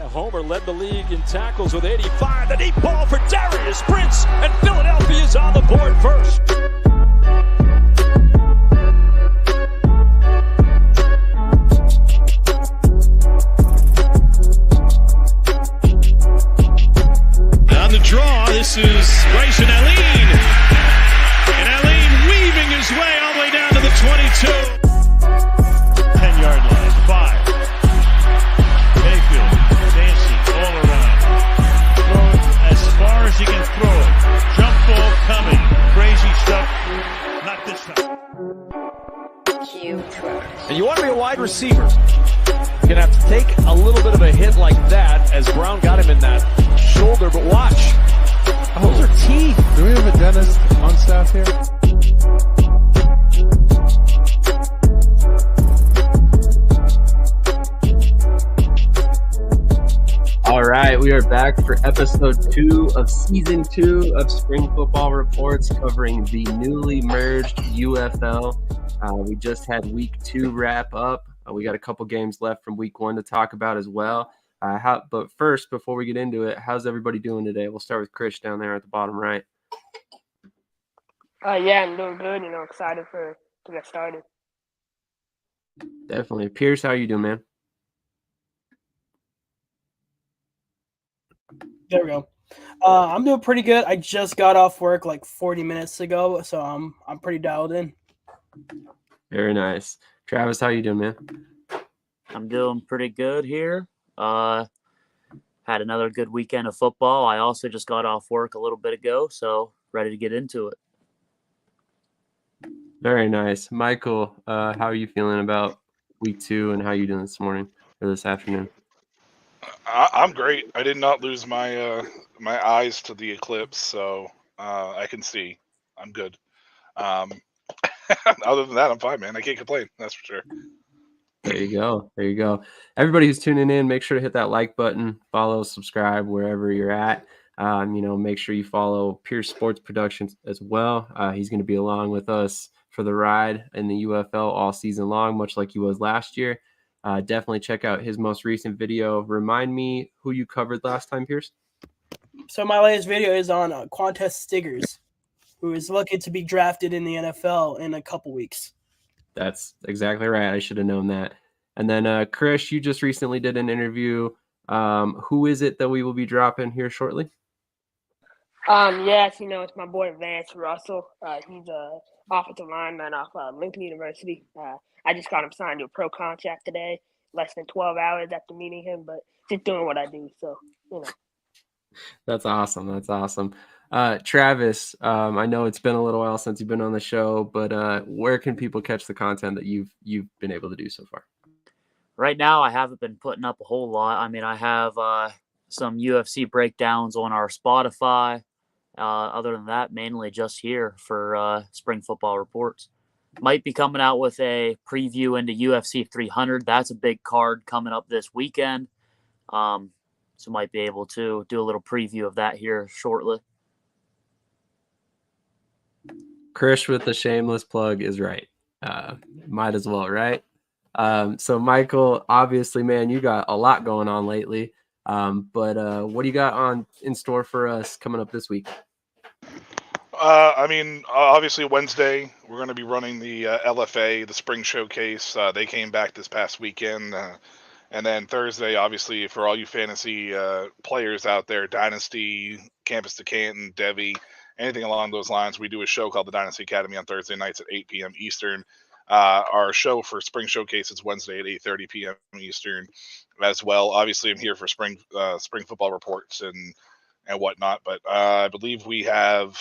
Homer led the league in tackles with 85. The deep ball for Darius Prince, and Philadelphia's on the board first. On the draw, this is Bryson Allen. And Allen weaving his way all the way down to the 22. 10-yard line, 5. Mayfield, Dancy, all around. Throw as far as he can throw it. Jump ball coming. Crazy stuff. Not this time. And you want to be a wide receiver, you're going to have to take a little bit of a hit like that as Brown got him in that shoulder, but watch. Those are teeth. Do we have a dentist on staff here? All right, we are back for episode 2 of season 2 of Spring Football Reports, covering the newly merged UFL. We just had week 2 wrap up. We got a couple games left from week 1 to talk about as well. But first, before we get into it, how's everybody doing today? We'll start with Chris down there at the bottom right. Yeah, I'm doing good. Excited to get started. Definitely. Pearce, how you doing, man? There we go. I'm doing pretty good. I just got off work like 40 minutes ago, so I'm pretty dialed in. Very nice. Travis, how you doing, man? I'm doing pretty good here. Had another good weekend of football. I also just got off work a little bit ago, so ready to get into it. Very nice. Michael, how are you feeling about week 2 and how you doing this morning or this afternoon? I'm great. I did not lose my my eyes to the eclipse, so I can see. I'm good. Other than that, I'm fine, man. I can't complain. That's for sure. There you go. There you go. Everybody who's tuning in, make sure to hit that like button, follow, subscribe wherever you're at. Make sure you follow Pearce Sports Productions as well. He's going to be along with us for the ride in the UFL all season long, much like he was last year. Definitely check out his most recent video. Remind me who you covered last time, Pearce? So my latest video is on Quantez Stiggers, who is looking to be drafted in the NFL in a couple weeks. That's exactly right. I should have known that. And then, Chris, you just recently did an interview. Who is it that we will be dropping here shortly? It's my boy Vance Russell. He's an offensive lineman off Lincoln University. I just got him signed to a pro contract today, less than 12 hours after meeting him, but just doing what I do. So, That's awesome. That's awesome. Travis, I know it's been a little while since you've been on the show, but where can people catch the content that you've been able to do so far? Right now, I haven't been putting up a whole lot. I mean, I have some UFC breakdowns on our Spotify. Other than that, mainly just here for Spring Football Reports. Might be coming out with a preview into UFC 300. That's a big card coming up this weekend. So might be able to do a little preview of that here shortly. Chris with the shameless plug is right. Might as well, right? So Michael, obviously, man, you got a lot going on lately. But what do you got in store for us coming up this week? Obviously Wednesday, we're going to be running the LFA, the Spring Showcase. They came back this past weekend. And then Thursday, obviously, for all you fantasy players out there, Dynasty, Campus to Canton, Devi, anything along those lines, we do a show called the Dynasty Academy on Thursday nights at 8 p.m. Eastern. Our show for Spring Showcase is Wednesday at 8:30 p.m. Eastern as well. Obviously, I'm here for Spring Football Reports and whatnot, but I believe we have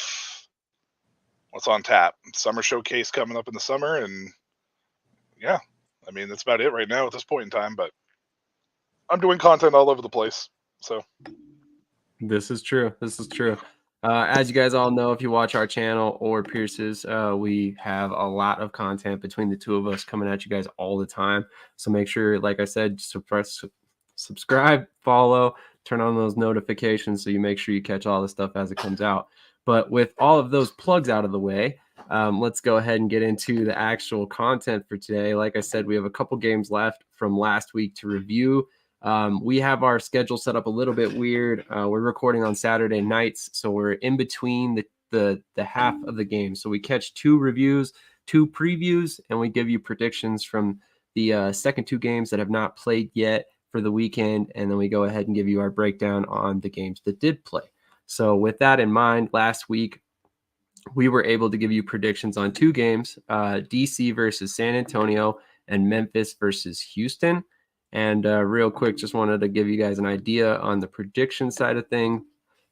what's on tap. Summer Showcase coming up in the summer, and yeah, I mean, that's about it right now at this point in time, but I'm doing content all over the place, so. This is true. As you guys all know, if you watch our channel or Pearce's, we have a lot of content between the two of us coming at you guys all the time. So make sure, like I said, subscribe, follow, turn on those notifications so you make sure you catch all the stuff as it comes out. But with all of those plugs out of the way, let's go ahead and get into the actual content for today. Like I said, we have a couple games left from last week to review. We have our schedule set up a little bit weird. We're recording on Saturday nights, so we're in between the half of the game. So we catch 2 reviews, 2 previews, and we give you predictions from the second 2 games that have not played yet for the weekend, and then we go ahead and give you our breakdown on the games that did play. So with that in mind, last week we were able to give you predictions on 2 games, DC versus San Antonio and Memphis versus Houston. And real quick, just wanted to give you guys an idea on the prediction side of things.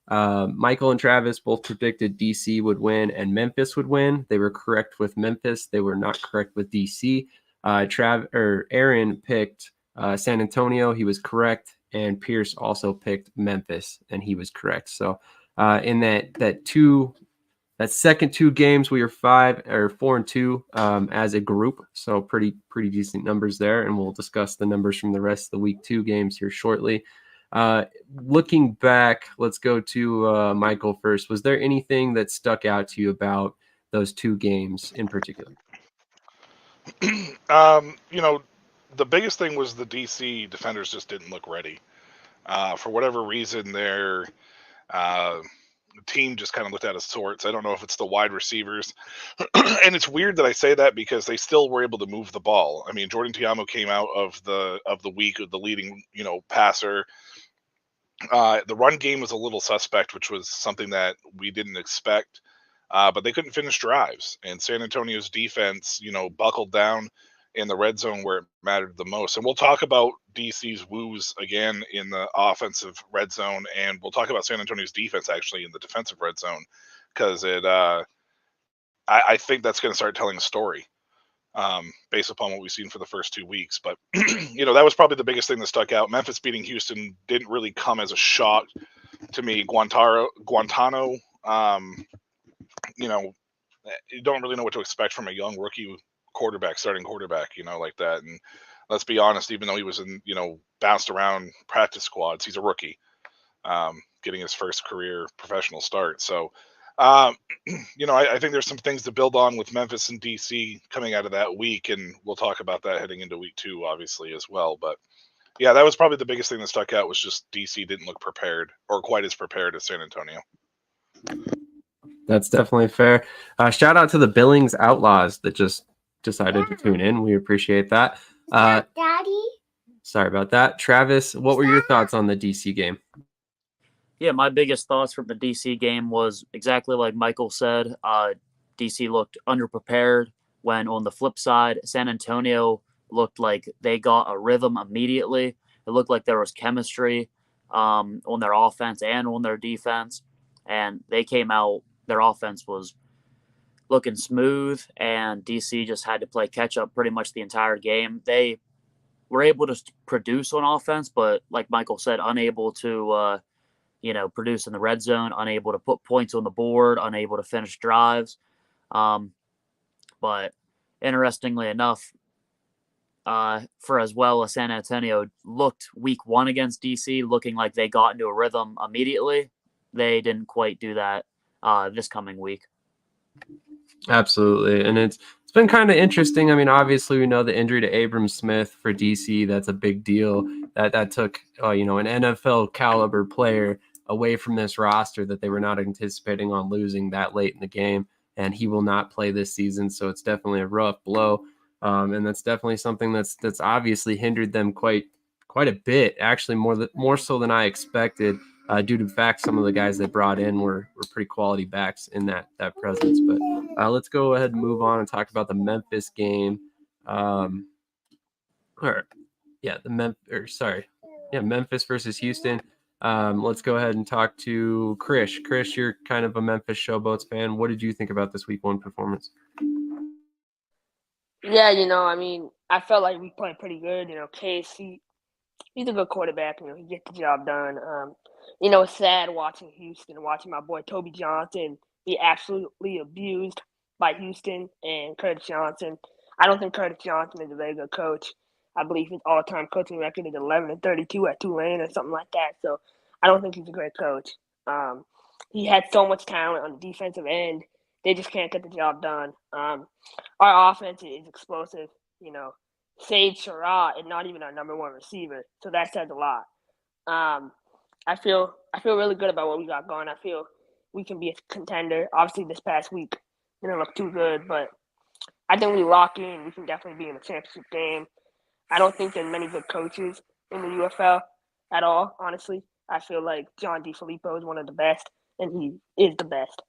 Michael and Travis both predicted DC would win and Memphis would win. They were correct with Memphis. They were not correct with DC. Aaron picked San Antonio. He was correct. And Pearce also picked Memphis, and he was correct. So in that second 2 games, we were 4-2 as a group. So pretty decent numbers there. And we'll discuss the numbers from the rest of the week 2 games here shortly. Looking back, let's go to Michael first. Was there anything that stuck out to you about those 2 games in particular? The biggest thing was the DC defenders just didn't look ready. For whatever reason, their team just kind of looked out of sorts. I don't know if it's the wide receivers. And it's weird that I say that because they still were able to move the ball. I mean, Jordan Tiamo came out of the week of the leading, passer. The run game was a little suspect, which was something that we didn't expect. But they couldn't finish drives. And San Antonio's defense, buckled down in the red zone where it mattered the most. And we'll talk about DC's woos again in the offensive red zone, and we'll talk about San Antonio's defense actually in the defensive red zone, because I think that's going to start telling a story based upon what we've seen for the first 2 weeks. But that was probably the biggest thing that stuck out. Memphis beating Houston didn't really come as a shock to me. Guantano, you don't really know what to expect from a young rookie starting quarterback, like that. And let's be honest, even though he was in, bounced around practice squads, he's a rookie, getting his first career professional start. So, I think there's some things to build on with Memphis and DC coming out of that week, and we'll talk about that heading into week 2, obviously, as well. But yeah, that was probably the biggest thing that stuck out, was just DC didn't look prepared, or quite as prepared as San Antonio. That's definitely fair. Shout out to the Billings Outlaws that just decided to tune in. We appreciate that. Daddy? Sorry about that. Travis, what were your thoughts on the DC game? Yeah, my biggest thoughts from the DC game was exactly like Michael said. DC looked underprepared, when on the flip side, San Antonio looked like they got a rhythm immediately. It looked like there was chemistry on their offense and on their defense. And they came out, their offense was looking smooth, and DC just had to play catch up pretty much the entire game. They were able to produce on offense, but like Michael said, unable to, produce in the red zone, unable to put points on the board, unable to finish drives. But interestingly enough, for as well as San Antonio looked week 1 against DC, looking like they got into a rhythm immediately, they didn't quite do that this coming week. Absolutely. And it's been kind of interesting. I mean, obviously we know the injury to Abram Smith for DC, that's a big deal. That took an NFL caliber player away from this roster that they were not anticipating on losing that late in the game, and he will not play this season. So it's definitely a rough blow. And that's definitely something that's obviously hindered them quite a bit, actually more so than I expected. Due to the fact some of the guys they brought in were pretty quality backs in that presence. But let's go ahead and move on and talk about the Memphis game. Memphis versus Houston. Let's go ahead and talk to Chris. Chris, you're kind of a Memphis Showboats fan. What did you think about this week 1 performance? Yeah, I felt like we played pretty good. KC, he's a good quarterback. He gets the job done. It's sad watching Houston, watching my boy Toby Johnson be absolutely abused by Houston and Curtis Johnson. I don't think Curtis Johnson is a very good coach. I believe his all-time coaching record is 11-32 at Tulane or something like that. So I don't think he's a great coach. He had so much talent on the defensive end. They just can't get the job done. Our offense is explosive. Sage Surratt and not even our number one receiver. So that says a lot. I feel really good about what we got going. I feel we can be a contender. Obviously, this past week didn't look too good, but I think we lock in. We can definitely be in the championship game. I don't think there's many good coaches in the UFL at all, honestly. I feel like John DeFilippo is one of the best, and he is the best.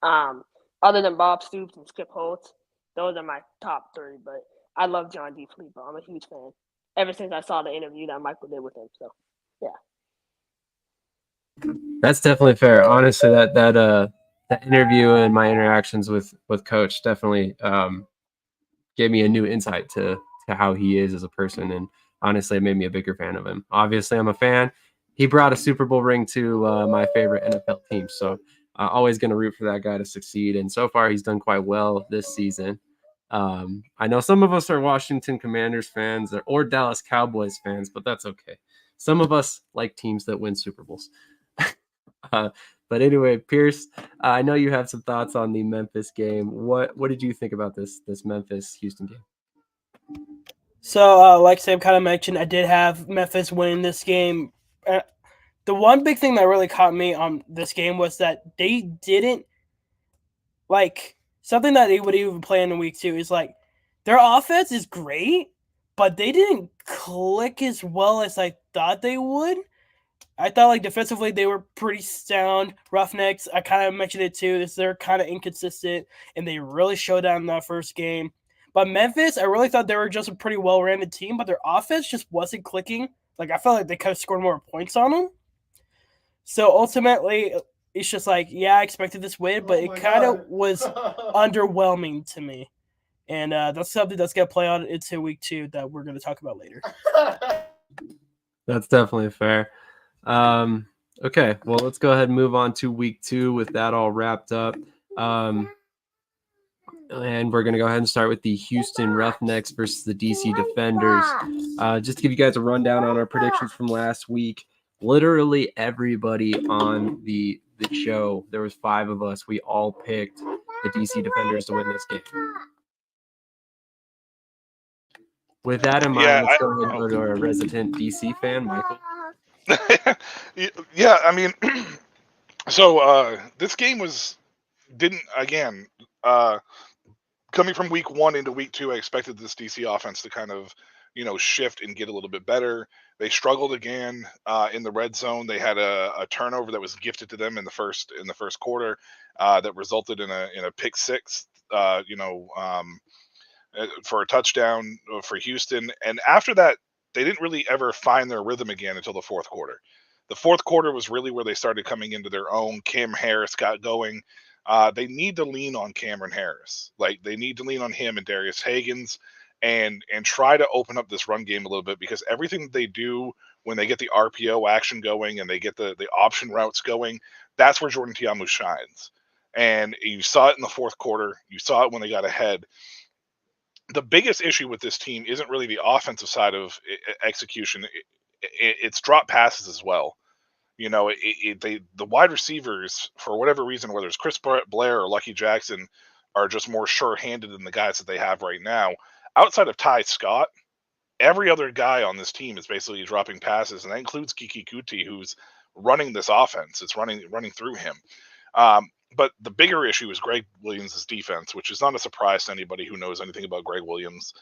Other than Bob Stoops and Skip Holtz, those are my top three. But I love John DeFilippo. I'm a huge fan. Ever since I saw the interview that Michael did with him. So, yeah. That's definitely fair. Honestly, that interview and my interactions with Coach definitely gave me a new insight to how he is as a person, and honestly, it made me a bigger fan of him. Obviously, I'm a fan. He brought a Super Bowl ring to my favorite NFL team, so always going to root for that guy to succeed. And so far, he's done quite well this season. I know some of us are Washington Commanders fans or Dallas Cowboys fans, but that's okay. Some of us like teams that win Super Bowls. But anyway, Pearce, I know you have some thoughts on the Memphis game. What did you think about this Memphis-Houston game? So, like Sam kind of mentioned, I did have Memphis winning this game. The one big thing that really caught me on this game was that they didn't something that they would even play in week 2 is their offense is great, but they didn't click as well as I thought they would. I thought defensively they were pretty sound. Roughnecks, I kind of mentioned it too. They're kind of inconsistent, and they really showed that in that first game. But Memphis, I really thought they were just a pretty well-rounded team, but their offense just wasn't clicking. I felt like they could have scored more points on them. So ultimately, it's just I expected this win, but it kind of was underwhelming to me. And that's something that's going to play on into week 2 that we're going to talk about later. That's definitely fair. Okay, well, let's go ahead and move on to week 2 with that all wrapped up. And we're going to go ahead and start with the Houston Roughnecks versus the DC Defenders. Just to give you guys a rundown on our predictions from last week, literally everybody on the show, there was 5 of us, we all picked the DC Defenders to win this game. With that in mind, let's go ahead and go to our resident DC fan, Michael. Yeah, I mean, so this game coming from week 1 into week 2, I expected this DC offense to kind of, shift and get a little bit better. They struggled again in the red zone. They had a turnover that was gifted to them in the first quarter that resulted in a pick 6. For a touchdown for Houston, and after that, they didn't really ever find their rhythm again until the fourth quarter. The fourth quarter was really where they started coming into their own. Cam Harris got going. They need to lean on Cameron Harris. They need to lean on him and Darius Hagans and try to open up this run game a little bit, because everything that they do when they get the RPO action going and they get the option routes going, that's where Jordan Tiamu shines. And you saw it in the fourth quarter. You saw it when they got ahead. The biggest issue with this team isn't really the offensive side of execution. It's drop passes as well. The wide receivers, for whatever reason, whether it's Chris Blair or Lucky Jackson, are just more sure-handed than the guys that they have right now. Outside of Ty Scott, every other guy on this team is basically dropping passes, and that includes Kiki Kuti, who's running this offense. It's running through him. But the bigger issue is Greg Williams' defense, which is not a surprise to anybody who knows anything about Greg Williams.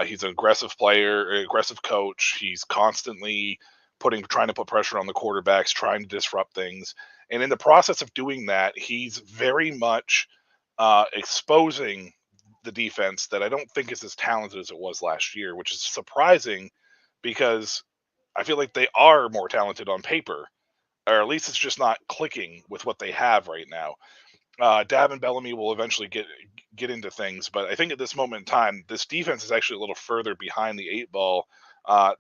He's an aggressive player, aggressive coach. He's constantly trying to put pressure on the quarterbacks, trying to disrupt things. And in the process of doing that, he's very much exposing the defense that I don't think is as talented as it was last year, which is surprising because I feel like they are more talented on paper, or at least it's just not clicking with what they have right now. Davin Bellamy will eventually get into things, but I think at this moment in time, this defense is actually a little further behind the 8 ball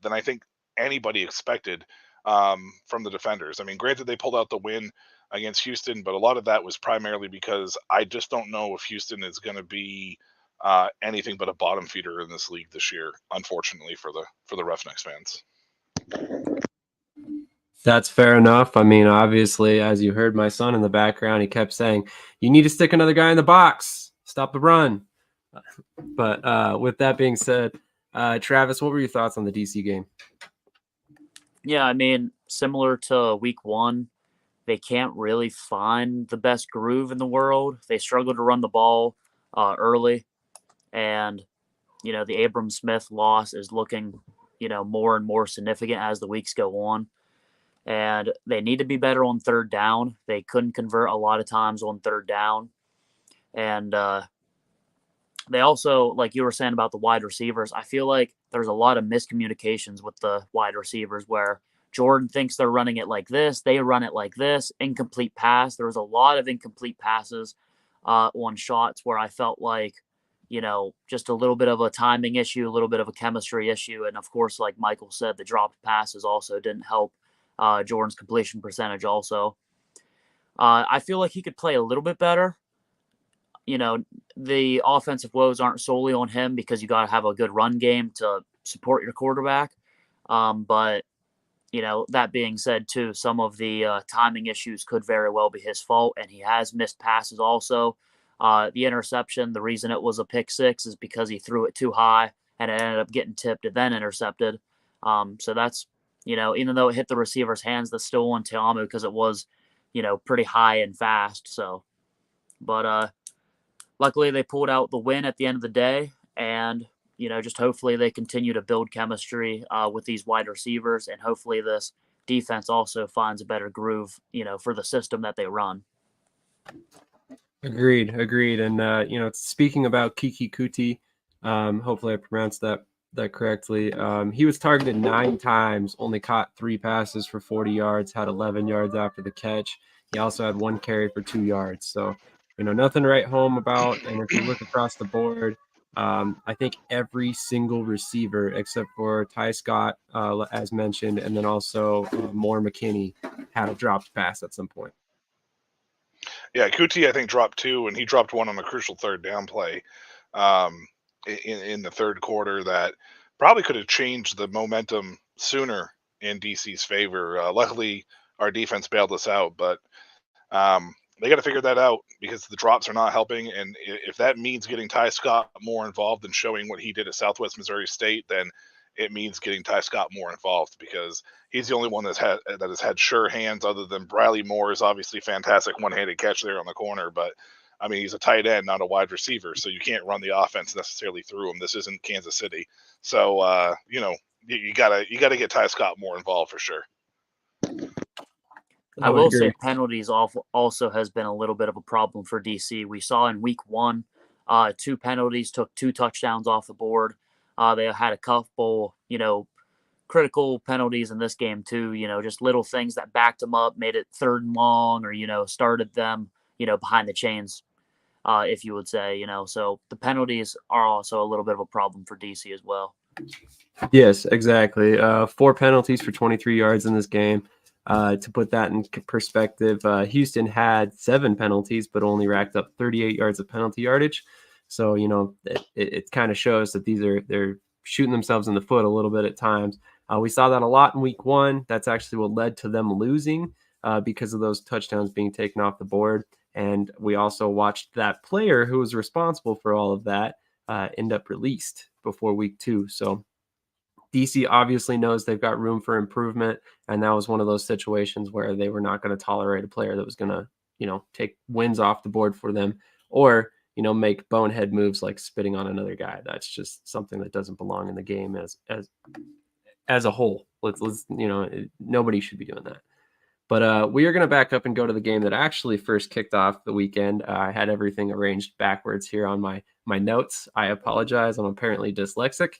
than I think anybody expected from the Defenders. I mean, granted, they pulled out the win against Houston, but a lot of that was primarily because I just don't know if Houston is going to be anything but a bottom feeder in this league this year, unfortunately for the Roughnecks fans. That's fair enough. I mean, obviously, as you heard my son in the background, he kept saying, you need to stick another guy in the box. Stop the run. But with that being said, Travis, what were your thoughts on the DC game? Yeah, I mean, similar to week 1, they can't really find the best groove in the world. They struggle to run the ball early, and the Abram Smith loss is looking more and more significant as the weeks go on. And they need to be better on third down. They couldn't convert a lot of times on third down. And they also, like you were saying about the wide receivers, I feel like there's a lot of miscommunications with the wide receivers where Jordan thinks they're running it like this, they run it like this, incomplete pass. There was a lot of incomplete passes on shots where I felt like, just a little bit of a timing issue, a little bit of a chemistry issue. And of course, like Michael said, the dropped passes also didn't help Jordan's completion percentage also. I feel like he could play a little bit better. The offensive woes aren't solely on him because you got to have a good run game to support your quarterback. But, that being said, too, some of the timing issues could very well be his fault, and he has missed passes also. The interception, the reason it was a pick six is because he threw it too high and it ended up getting tipped and then intercepted. So that's, even though it hit the receiver's hands, that's still on Te'amu because it was, pretty high and fast. So, but luckily they pulled out the win at the end of the day, and, just hopefully they continue to build chemistry with these wide receivers, and hopefully this defense also finds a better groove, for the system that they run. Agreed. And speaking about Kiki Kuti, hopefully I pronounced that correctly. He was targeted 9 times, only caught 3 passes for 40 yards, had 11 yards after the catch. He also had 1 carry for 2 yards. So, nothing to write home about. And if you look across the board, I think every single receiver except for Ty Scott, as mentioned, and then also Moore McKinney had a dropped pass at some point. Yeah, Kuti, I think, dropped 2, and he dropped 1 on a crucial third down play in the third quarter that probably could have changed the momentum sooner in DC's favor. Luckily, our defense bailed us out, but they got to figure that out because the drops are not helping. And if that means getting Ty Scott more involved and showing what he did at Southwest Missouri State, then it means getting Ty Scott more involved because he's the only one that has had sure hands other than Bradley Moore's obviously fantastic one-handed catch there on the corner. But I mean, he's a tight end, not a wide receiver, so you can't run the offense necessarily through him. This isn't Kansas City, so you gotta get Ty Scott more involved for sure. I will say penalties also has been a little bit of a problem for DC. We saw in week 1, 2 penalties took 2 touchdowns off the board. They had a couple, critical penalties in this game too, just little things that backed them up, made it 3rd and long, or, started them, behind the chains, if you would say, so the penalties are also a little bit of a problem for DC as well. Yes, exactly. 4 penalties for 23 yards in this game. To put that in perspective, Houston had 7 penalties, but only racked up 38 yards of penalty yardage. So, it kind of shows that they're shooting themselves in the foot a little bit at times. We saw that a lot in week 1. That's actually what led to them losing because of those touchdowns being taken off the board. And we also watched that player who was responsible for all of that end up released before week 2. So DC obviously knows they've got room for improvement. And that was one of those situations where they were not going to tolerate a player that was going to, take wins off the board for them or, make bonehead moves like spitting on another guy. That's just something that doesn't belong in the game as a whole. Let's nobody should be doing that. But we are going to back up and go to the game that actually first kicked off the weekend. I had everything arranged backwards here on my notes. I apologize. I'm apparently dyslexic.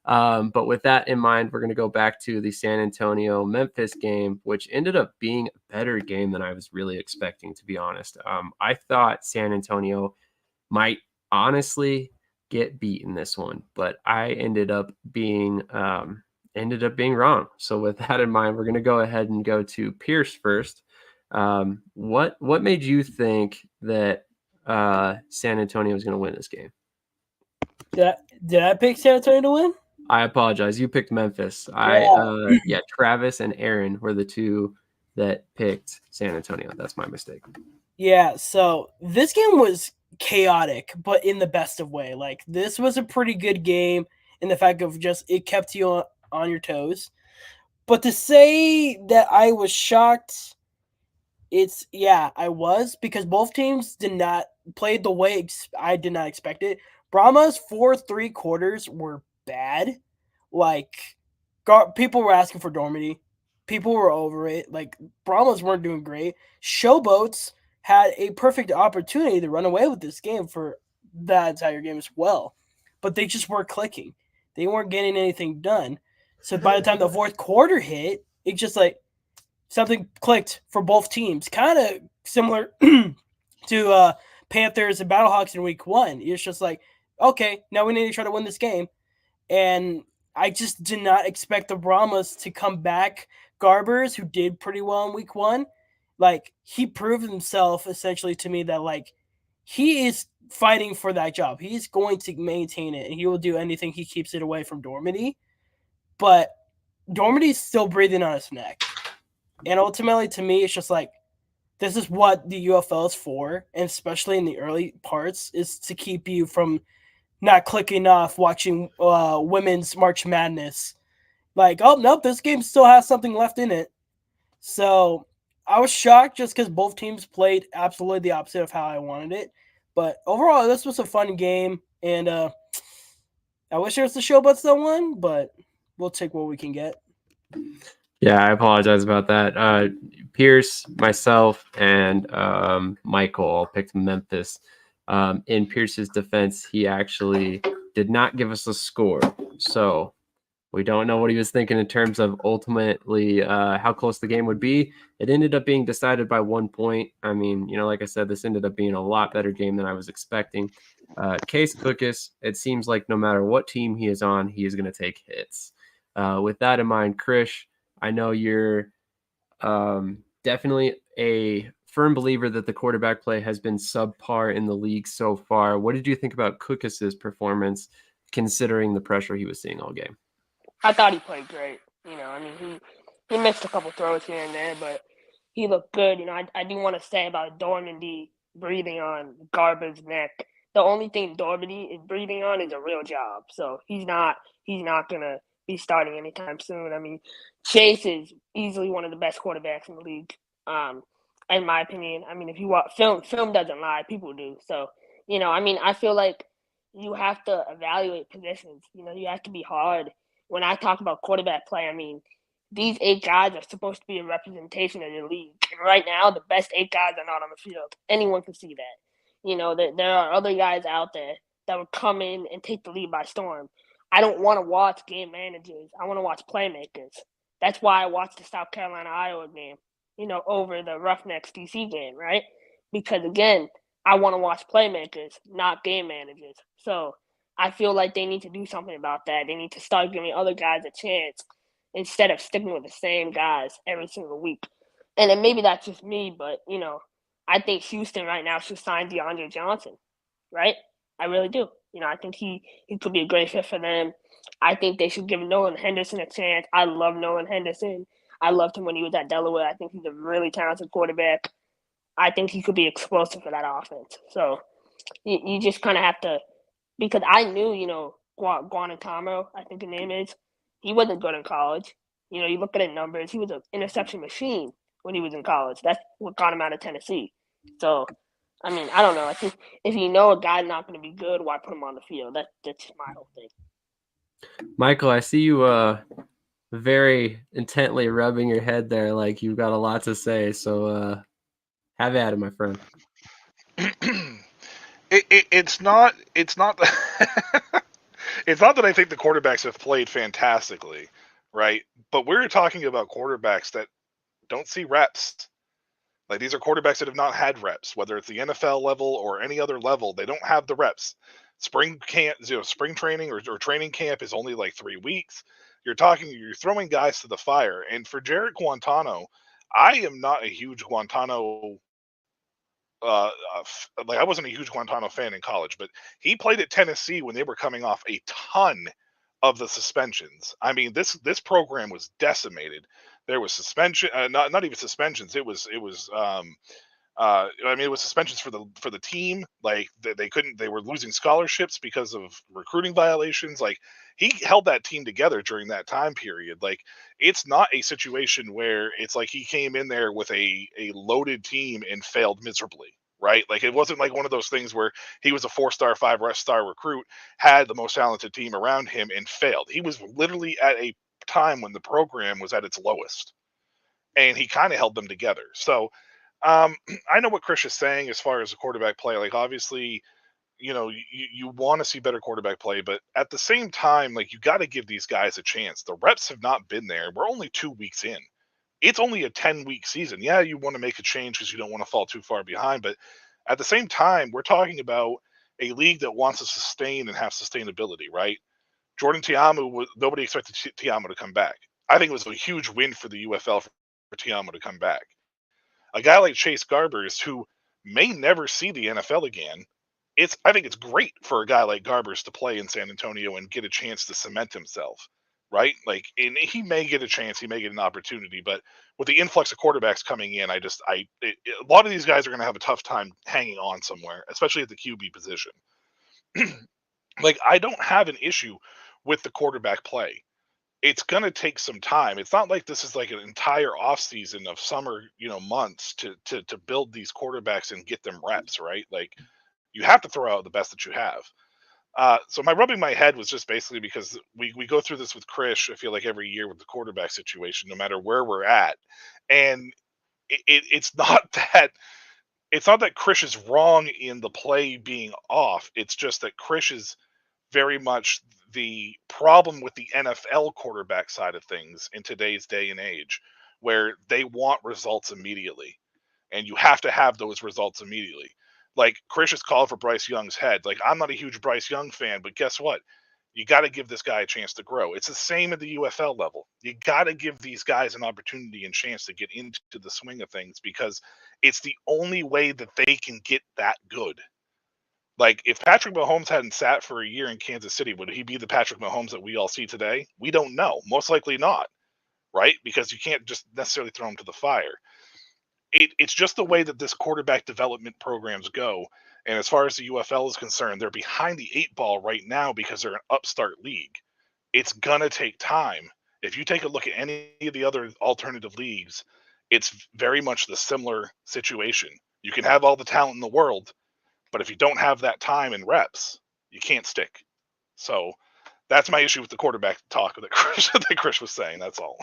But with that in mind, we're going to go back to the San Antonio-Memphis game, which ended up being a better game than I was really expecting, to be honest. I thought San Antonio might honestly get beat in this one, but I ended up being wrong. So with that in mind, we're going to go ahead and go to Pearce first. What made you think that San Antonio was going to win this game? Did I pick San Antonio to win? I apologize. You picked Memphis. Travis and Aaron were the 2 that picked San Antonio. That's my mistake. Yeah, so this game was chaotic, but in the best of way. Like, this was a pretty good game. in the fact of just it kept you on your toes. But to say that I was shocked, I was, because both teams did not play the way I did not expect it. Brahma's 3 quarters were bad. Like, people were asking for Dormady. People were over it. Like, Brahmas weren't doing great. Showboats had a perfect opportunity to run away with this game for that entire game as well. But they just weren't clicking. They weren't getting anything done. So by the time the fourth quarter hit, it just like something clicked for both teams. Kind of similar to Panthers and Battlehawks in week 1. It's just like, okay, now we need to try to win this game. And I just did not expect the Brahmas to come back. Garbers, who did pretty well in week 1, like, he proved himself essentially to me that, like, he is fighting for that job. He's going to maintain it, and he will do anything he keeps it away from Dormady. But Dormady's still breathing on his neck. And ultimately, to me, it's just like, this is what the UFL is for, and especially in the early parts, is to keep you from not clicking off watching women's March Madness. Like, oh, nope, this game still has something left in it. So I was shocked just because both teams played absolutely the opposite of how I wanted it. But overall, this was a fun game, and I wish it was the Showboats that won, but we'll take what we can get. Yeah, I apologize about that. Pearce, myself, and Michael all picked Memphis. In Pearce's defense, he actually did not give us a score. So we don't know what he was thinking in terms of ultimately how close the game would be. It ended up being decided by 1 point. I mean, like I said, this ended up being a lot better game than I was expecting. Case Cookus, it seems like no matter what team he is on, he is going to take hits. With that in mind, Krish, I know you're definitely a firm believer that the quarterback play has been subpar in the league so far. What did you think about Cookus's performance, considering the pressure he was seeing all game? I thought he played great. I mean, he missed a couple throws here and there, but he looked good. I do want to say about Dormady breathing on Garber's neck. The only thing Dormady is breathing on is a real job. So he's not gonna be starting anytime soon. I mean, Chase is easily one of the best quarterbacks in the league, in my opinion. I mean, if you watch film doesn't lie, people do. So, I mean, I feel like you have to evaluate positions. You have to be hard. When I talk about quarterback play, I mean, these 8 guys are supposed to be a representation of the league. And right now, the best 8 guys are not on the field. Anyone can see that. There are other guys out there that would come in and take the lead by storm. I don't want to watch game managers. I want to watch playmakers. That's why I watched the South Carolina-Iowa game, over the Roughnecks DC game, right? Because, again, I want to watch playmakers, not game managers. So I feel like they need to do something about that. They need to start giving other guys a chance instead of sticking with the same guys every single week. And then maybe that's just me, but, I think Houston right now should sign DeAndre Johnson, right? I really do. I think he could be a great fit for them. I think they should give Nolan Henderson a chance. I love Nolan Henderson. I loved him when he was at Delaware. I think he's a really talented quarterback. I think he could be explosive for that offense. So you just kind of have to, because I knew, Guantanamo, I think the name is, he wasn't good in college. You look at his numbers, he was an interception machine when he was in college. That's what got him out of Tennessee. So, I mean, I don't know. I think if you know a guy's not going to be good, why put him on the field? That's my whole thing. Michael, I see you very intently rubbing your head there like you've got a lot to say. So have at it, my friend. It's not it's not that I think the quarterbacks have played fantastically, right? But we're talking about quarterbacks that don't see reps. Like, these are quarterbacks that have not had reps, whether it's the NFL level or any other level. They don't have the reps. Spring training or training camp is only like 3 weeks. You're throwing guys to the fire. And for Jarrett Guantano, I am not a huge Guantano. I wasn't a huge Guantano fan in college, but he played at Tennessee when they were coming off a ton of the suspensions. I mean, this program was decimated. There was suspension, not even suspensions. It was I mean, it was suspensions for the team. Like they were losing scholarships because of recruiting violations. Like he held that team together during that time period. Like it's not a situation where it's like he came in there with a loaded team and failed miserably, right? Like it wasn't like one of those things where he was a 4-star, 5-star recruit, had the most talented team around him and failed. He was literally at a time when the program was at its lowest, and he kind of held them together. So I know what Chris is saying as far as the quarterback play. Like, obviously, you want to see better quarterback play, but at the same time, like, you got to give these guys a chance. The reps have not been there. We're only 2 weeks in. It's only a 10-week season. Yeah, you want to make a change because you don't want to fall too far behind, but at the same time, we're talking about a league that wants to sustain and have sustainability, right? Jordan Tiamu, nobody expected Tiamu to come back. I think it was a huge win for the UFL for Tiamu to come back. A guy like Chase Garbers, who may never see the NFL again, I think it's great for a guy like Garbers to play in San Antonio and get a chance to cement himself, right? Like, and he may get a chance, he may get an opportunity, but with the influx of quarterbacks coming in, a lot of these guys are going to have a tough time hanging on somewhere, especially at the QB position. Like, I don't have an issue with the quarterback play. It's going to take some time. It's not like this is like an entire offseason of summer, months to build these quarterbacks and get them reps, right? Like, you have to throw out the best that you have. So my rubbing my head was just basically because we go through this with Chris, I feel like every year with the quarterback situation, no matter where we're at. And it's not that Chris is wrong in the play being off. It's just that Chris is very much the problem with the NFL quarterback side of things in today's day and age, where they want results immediately, and you have to have those results immediately. Like, Chris is called for Bryce Young's head. Like, I'm not a huge Bryce Young fan, but guess what? You got to give this guy a chance to grow. It's the same at the UFL level. You got to give these guys an opportunity and chance to get into the swing of things, because it's the only way that they can get that good. Like, if Patrick Mahomes hadn't sat for a year in Kansas City, would he be the Patrick Mahomes that we all see today? We don't know. Most likely not, right? Because you can't just necessarily throw him to the fire. It's just the way that this quarterback development programs go. And as far as the UFL is concerned, they're behind the 8 ball right now because they're an upstart league. It's going to take time. If you take a look at any of the other alternative leagues, it's very much the similar situation. You can have all the talent in the world, but if you don't have that time and reps, you can't stick. So that's my issue with the quarterback talk that Chris was saying. That's all.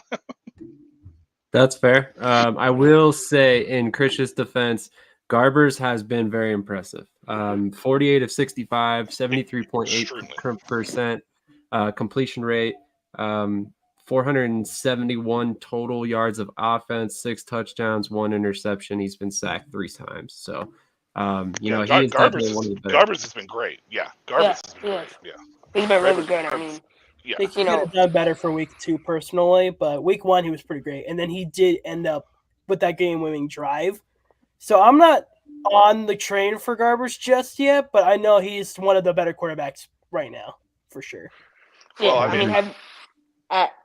That's fair. I will say, in Chris's defense, Garbers has been very impressive. 48 of 65, 73.8% completion rate, 471 total yards of offense, 6 touchdowns, 1 interception. He's been sacked 3 times. So, he is definitely one of the better. Garbers has been great. Yeah, Garbers has been great. Yeah, he's been really good. I mean, yeah, he could have done better for week 2 personally, but week 1 he was pretty great, and then he did end up with that game-winning drive. So I'm not on the train for Garbers just yet, but I know he's one of the better quarterbacks right now for sure. Yeah, well, I mean,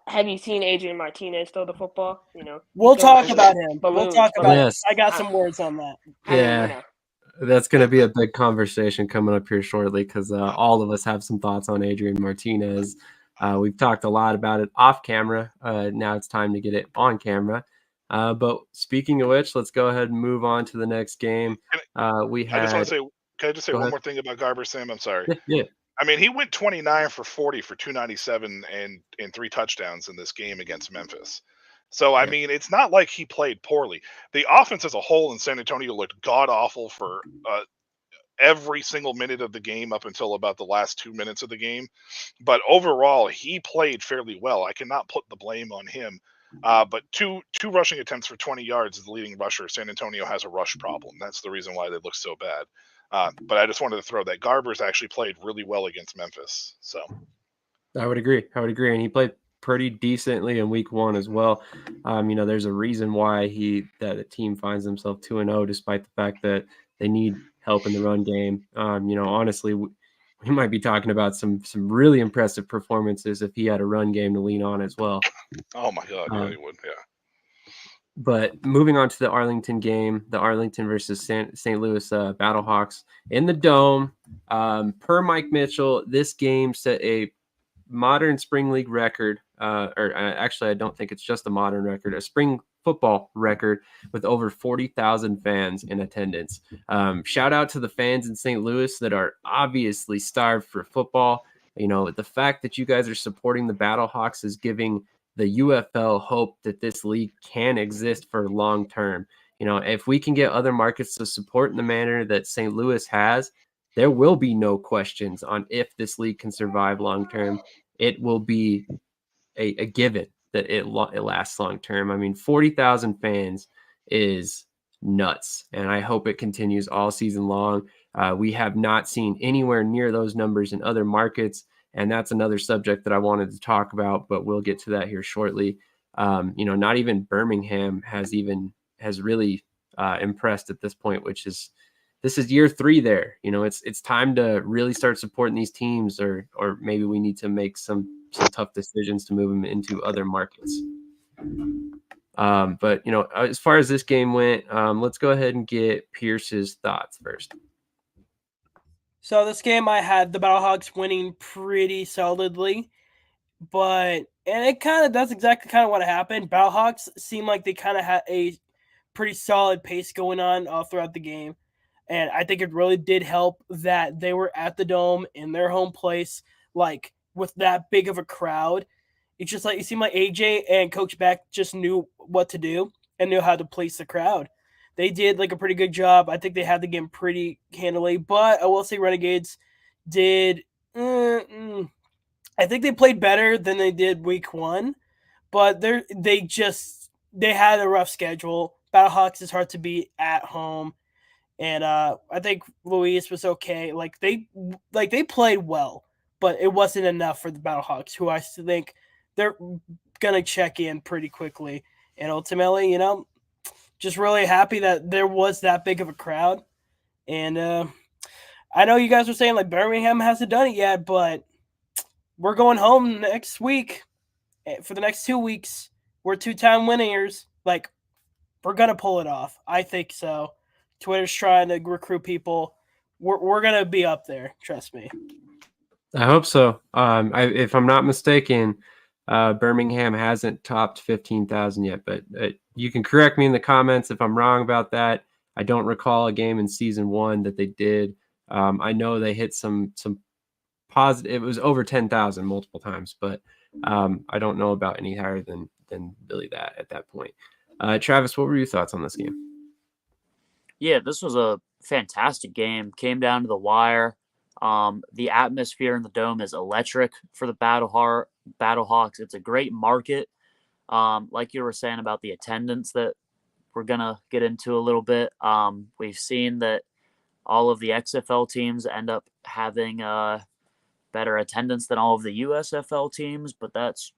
have you seen Adrian Martinez throw the football? We'll talk about him. Balloons, we'll talk about yes. it. I got some words on that. Yeah. That's going to be a big conversation coming up here shortly, because all of us have some thoughts on Adrian Martinez. We've talked a lot about it off camera. Now it's time to get it on camera. But speaking of which, let's go ahead and move on to the next game. Can I just say one more thing about Garber, Sam? I'm sorry. Yeah. I mean, he went 29 for 40 for 297 and 3 touchdowns in this game against Memphis. So, I mean, it's not like he played poorly. The offense as a whole in San Antonio looked god-awful for every single minute of the game up until about the last 2 minutes of the game. But overall, he played fairly well. I cannot put the blame on him. But two rushing attempts for 20 yards is the leading rusher. San Antonio has a rush problem. That's the reason why they look so bad. But I just wanted to throw that. Garbers actually played really well against Memphis. So I would agree. And he played pretty decently in week 1 as well. There's a reason why the team finds himself 2-0, despite the fact that they need help in the run game. Honestly, we might be talking about some really impressive performances if he had a run game to lean on as well. Oh my God, yeah, he would. Yeah. But moving on to the Arlington game, the Arlington versus St. Louis Battlehawks in the Dome. Per Mike Mitchell, this game set a modern spring league record, actually, I don't think it's just a modern record, a spring football record with over 40,000 fans in attendance. Shout out to the fans in St. Louis that are obviously starved for football. You know, the fact that you guys are supporting the Battlehawks is giving the UFL hope that this league can exist for long term. You know, if we can get other markets to support in the manner that St. Louis has, there will be no questions on if this league can survive long term. It will be a given that it lasts long term. I mean, 40,000 fans is nuts, and I hope it continues all season long. We have not seen anywhere near those numbers in other markets, and that's another subject that I wanted to talk about, but we'll get to that here shortly. You know, not even Birmingham has really impressed at this point, which is this is year 3 there. You know, it's time to really start supporting these teams, or maybe we need to make some tough decisions to move them into other markets. But you know, as far as this game went, let's go ahead and get Pearce's thoughts first. So this game, I had the Battlehawks winning pretty solidly, and that's exactly kind of what happened. Battlehawks seemed like they kind of had a pretty solid pace going on all throughout the game. And I think it really did help that they were at the Dome in their home place, like with that big of a crowd. It's just like it seemed like AJ and Coach Beck just knew what to do and knew how to place the crowd. They did like a pretty good job. I think they had the game pretty handily, but I will say Renegades did. I think they played better than they did week 1, but they had a rough schedule. Battlehawks is hard to beat at home. And I think Luis was okay. Like they played well, but it wasn't enough for the Battlehawks, who I think they're gonna check in pretty quickly. And ultimately, you know, just really happy that there was that big of a crowd. And I know you guys were saying like Birmingham hasn't done it yet, but we're going home next week for the next 2 weeks. We're 2-time winners. Like we're gonna pull it off. I think so. Twitter's trying to recruit people. We're gonna be up there. Trust me. I hope so. If I'm not mistaken, Birmingham hasn't topped 15,000 yet, but you can correct me in the comments if I'm wrong about that. I don't recall a game in season 1 that they did. I know they hit some positive. It was over 10,000 multiple times, but I don't know about any higher than Billy that at that point. Travis, what were your thoughts on this game? Yeah, this was a fantastic game. Came down to the wire. The atmosphere in the Dome is electric for the Battlehawks. It's a great market. Like you were saying about the attendance that we're going to get into a little bit. We've seen that all of the XFL teams end up having better attendance than all of the USFL teams, but that's,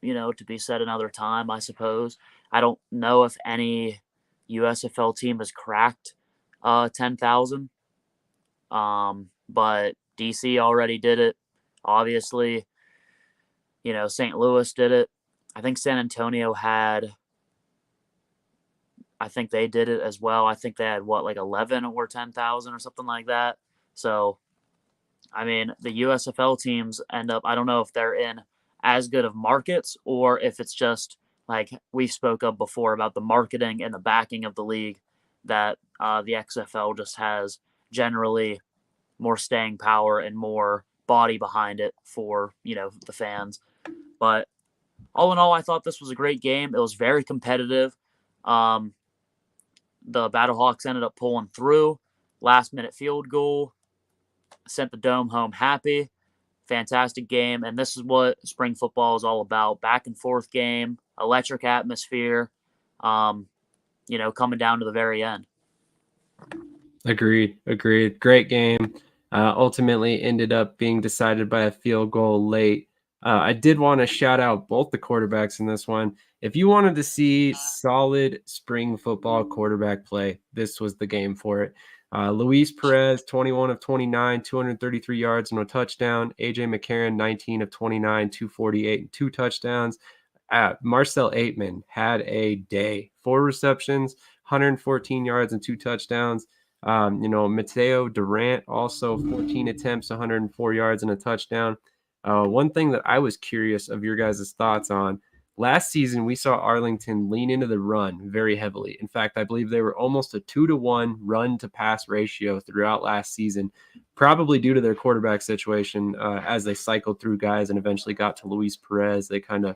you know, to be said another time, I suppose. I don't know if any USFL team has cracked 10,000. But DC already did it. Obviously, you know, St. Louis did it. I think San Antonio they did it as well. I think they had 11 or 10,000 or something like that. So, I mean, the USFL teams end up, I don't know if they're in as good of markets or if it's just like we spoke of before about the marketing and the backing of the league that the XFL just has generally more staying power and more body behind it for, you know, the fans. But all in all, I thought this was a great game. It was very competitive. The Battlehawks ended up pulling through. Last-minute field goal. Sent the Dome home happy. Fantastic game. And this is what spring football is all about. Back-and-forth game. Electric atmosphere. You know, coming down to the very end. Agreed. Great game. Ultimately ended up being decided by a field goal late. I did want to shout out both the quarterbacks in this one. If you wanted to see solid spring football quarterback play, this was the game for it. Luis Perez, 21 of 29, 233 yards and a touchdown. AJ McCarron, 19 of 29, 248 and 2 touchdowns. Marcel Aitman had a day, 4 receptions, 114 yards and 2 touchdowns. Mateo Durant also 14 attempts, 104 yards and a touchdown. One thing that I was curious of your guys' thoughts on, last season we saw Arlington lean into the run very heavily. In fact, I believe they were almost a 2-to-1 run to pass ratio throughout last season, probably due to their quarterback situation. As they cycled through guys and eventually got to Luis Perez, they kind of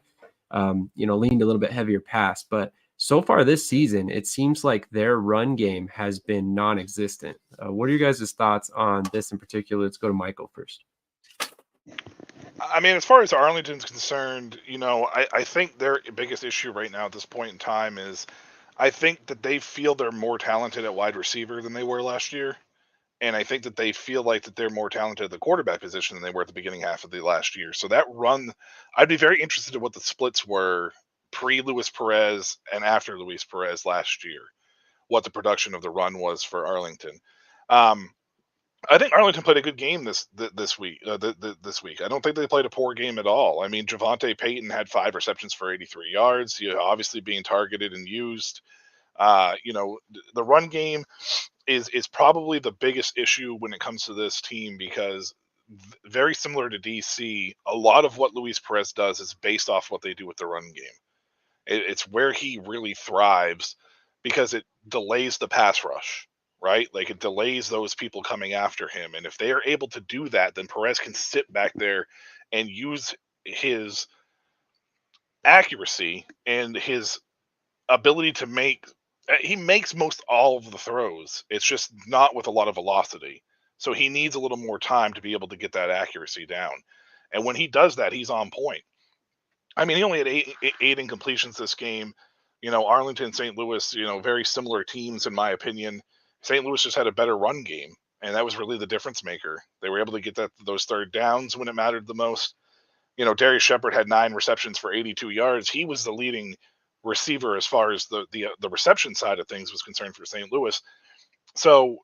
leaned a little bit heavier pass. But so far this season, it seems like their run game has been non-existent. What are your guys' thoughts on this in particular? Let's go to Michael first. I mean, as far as Arlington's concerned, I think their biggest issue right now at this point in time is I think that they feel they're more talented at wide receiver than they were last year. And I think that they feel like that they're more talented at the quarterback position than they were at the beginning half of the last year. So that run, I'd be very interested in what the splits were pre-Luis Perez and after Luis Perez last year, what the production of the run was for Arlington. I think Arlington played a good game this week. This week, I don't think they played a poor game at all. I mean, Javonte Payton had 5 receptions for 83 yards. Obviously being targeted and used. The run game is probably the biggest issue when it comes to this team because very similar to DC, a lot of what Luis Perez does is based off what they do with the run game. It's where he really thrives because it delays the pass rush. Right? Like it delays those people coming after him. And if they are able to do that, then Perez can sit back there and use his accuracy and his ability to he makes most all of the throws. It's just not with a lot of velocity. So he needs a little more time to be able to get that accuracy down. And when he does that, he's on point. I mean, he only had eight incompletions this game. Arlington, St. Louis, very similar teams in my opinion. St. Louis just had a better run game, and that was really the difference maker. They were able to get those third downs when it mattered the most. Darius Shepard had 9 receptions for 82 yards. He was the leading receiver as far as the reception side of things was concerned for St. Louis. So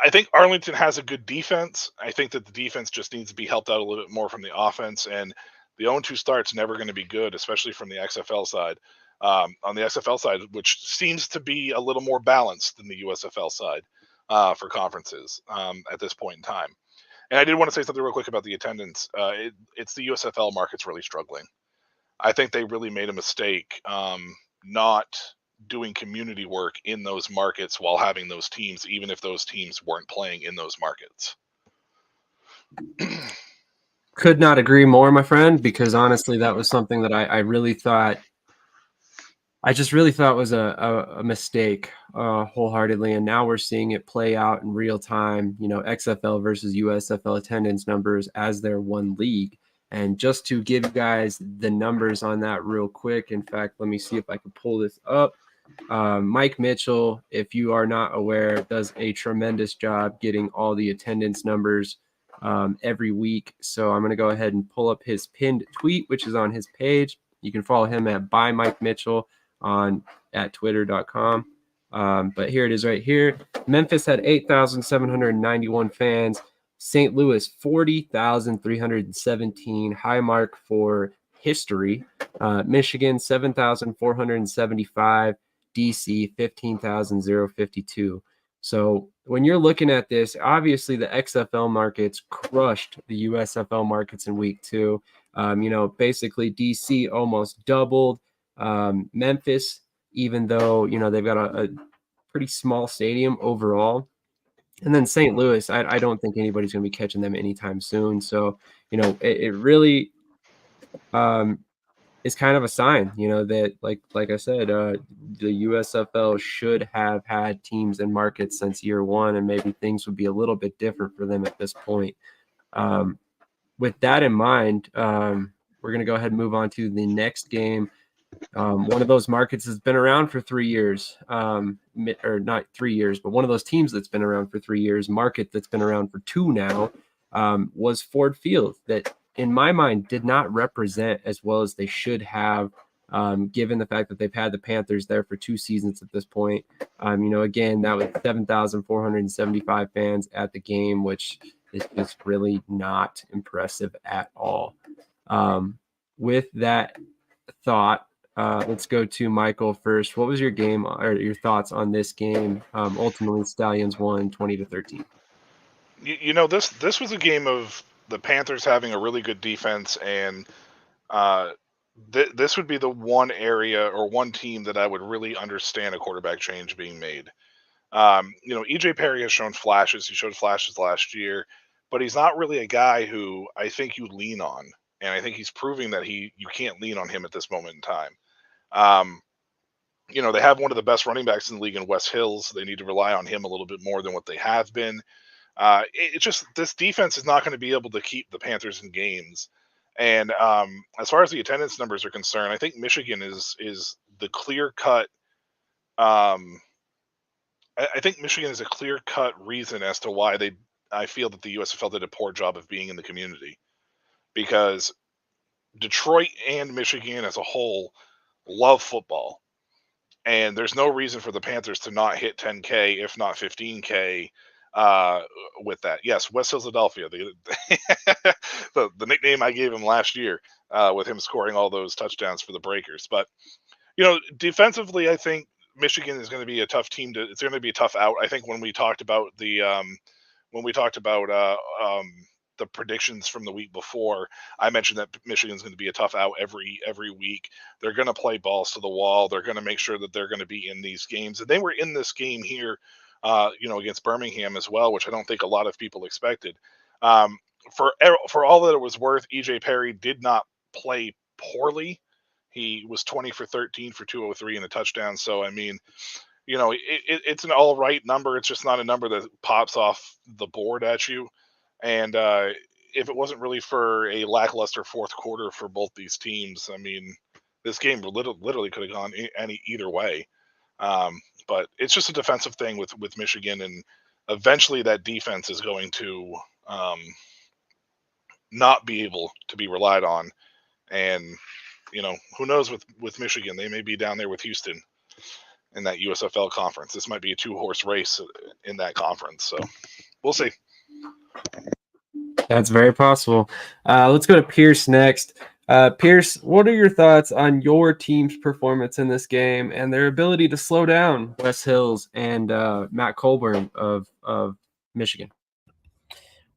I think Arlington has a good defense. I think that the defense just needs to be helped out a little bit more from the offense, and the 0-2 start's never going to be good, especially from the XFL side. On the XFL side, which seems to be a little more balanced than the USFL side for conferences at this point in time. And I did want to say something real quick about the attendance. It's the USFL market's really struggling. I think they really made a mistake not doing community work in those markets while having those teams, even if those teams weren't playing in those markets. Could not agree more, my friend, because honestly, that was something that I really thought – I just really thought was a mistake wholeheartedly, and now we're seeing it play out in real time, XFL versus USFL attendance numbers as their one league. And just to give you guys the numbers on that real quick, in fact, let me see if I can pull this up. Mike Mitchell, if you are not aware, does a tremendous job getting all the attendance numbers every week. So I'm going to go ahead and pull up his pinned tweet, which is on his page. You can follow him at @ByMikeMitchell at twitter.com. But here it is right here. Memphis had 8,791 fans. St. Louis, 40,317, high mark for history. Michigan, 7,475. DC, 15,052. So when you're looking at this, obviously the XFL markets crushed the USFL markets in week 2. Basically DC almost doubled. Memphis, even though, they've got a pretty small stadium overall. And then St. Louis, I don't think anybody's going to be catching them anytime soon. So, it really is kind of a sign, that like I said, the USFL should have had teams and markets since year 1, and maybe things would be a little bit different for them at this point. With that in mind, we're going to go ahead and move on to the next game. One of those markets has been around for 3 years, or not 3 years, but one of those teams that's been around for 3 years, market that's been around for 2 now, was Ford Field, that in my mind did not represent as well as they should have, given the fact that they've had the Panthers there for 2 seasons at this point. Again, that was 7,475 fans at the game, which is just really not impressive at all. With that thought. Let's go to Michael first. What was your game or your thoughts on this game? Ultimately, Stallions won 20-13. This was a game of the Panthers having a really good defense, and this would be the one area or one team that I would really understand a quarterback change being made. EJ Perry has shown flashes. He showed flashes last year, but he's not really a guy who I think you lean on, and I think he's proving that you can't lean on him at this moment in time. They have one of the best running backs in the league in Wes Hills. They need to rely on him a little bit more than what they have been. It's just this defense is not going to be able to keep the Panthers in games. And as far as the attendance numbers are concerned, I think Michigan is the clear cut. I think Michigan is a clear cut reason as to why I feel that the USFL did a poor job of being in the community, because Detroit and Michigan as a whole love football, and there's no reason for the Panthers to not hit 10K, if not 15K. With that, yes, West Philadelphia, the nickname I gave him last year, with him scoring all those touchdowns for the Breakers. But defensively, I think Michigan is going to be a tough team it's going to be a tough out. I think when we talked about the predictions from the week before, I mentioned that Michigan's going to be a tough out every week. They're going to play balls to the wall. They're going to make sure that they're going to be in these games, and they were in this game here. Against Birmingham as well, which I don't think a lot of people expected. For all that it was worth, EJ Perry did not play poorly. He was 20 for 13 for 203 and a touchdown. So, I mean, it's an all right number. It's just not a number that pops off the board at you. And if it wasn't really for a lackluster fourth quarter for both these teams, I mean, this game literally could have gone either way. But it's just a defensive thing with Michigan, and eventually that defense is going to not be able to be relied on. And who knows with Michigan, they may be down there with Houston in that USFL conference. This might be a 2-horse race in that conference, so we'll see. That's very possible. Let's go to Pearce next. Pearce, what are your thoughts on your team's performance in this game and their ability to slow down Wes Hills and Matt Colburn of Michigan?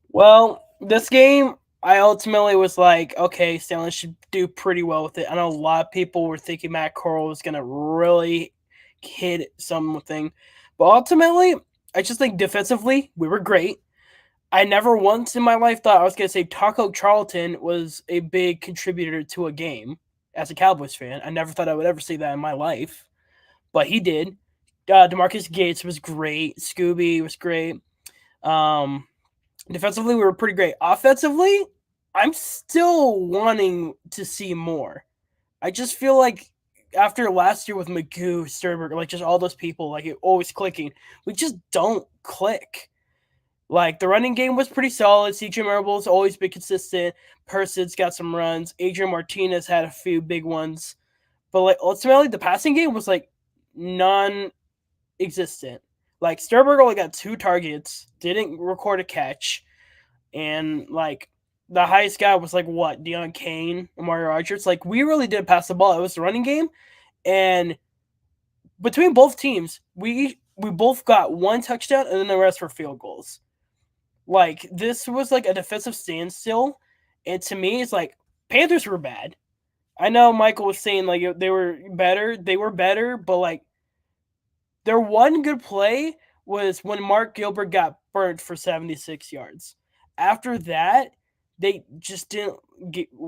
Well, this game, I ultimately was like, okay, Stanley should do pretty well with it. I know a lot of people were thinking Matt Corral was going to really hit something. But ultimately, I just think defensively, we were great. I never once in my life thought I was going to say Taco Charlton was a big contributor to a game as a Cowboys fan. I never thought I would ever say that in my life, but he did. DeMarcus Gates was great. Scooby was great. Defensively, we were pretty great. Offensively, I'm still wanting to see more. I just feel like after last year with Magoo, Sternberg, like just all those people, like it always clicking, we just don't click. Like, the running game was pretty solid. CJ Marable's always been consistent. Pearce's got some runs. Adrian Martinez had a few big ones. But, like, ultimately, the passing game was, like, non-existent. Like, Sternberg only got 2 targets, didn't record a catch. And, like, the highest guy was, like, what? Deion Kane, Amari Rogers. Like, we really did pass the ball. It was the running game. And between both teams, we both got 1 touchdown and then the rest were field goals. Like, this was like a defensive standstill, and to me, it's like Panthers were bad. I know Michael was saying like they were better, but like their one good play was when Mark Gilbert got burnt for 76 yards. After that, they just didn't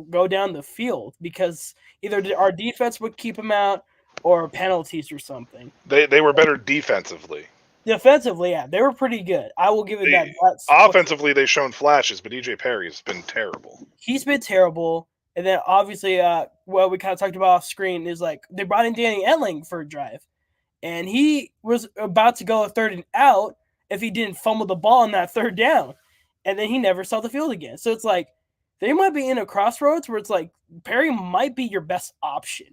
go down the field because either our defense would keep them out or penalties or something. They were better defensively. Defensively, yeah, they were pretty good. I will give it that. Offensively, they've shown flashes, but EJ Perry has been terrible. He's been terrible. And then obviously, what we kind of talked about off screen is like they brought in Danny Etling for a drive. And he was about to go a 3rd and out if he didn't fumble the ball on that 3rd down. And then he never saw the field again. So it's like they might be in a crossroads where it's like Perry might be your best option.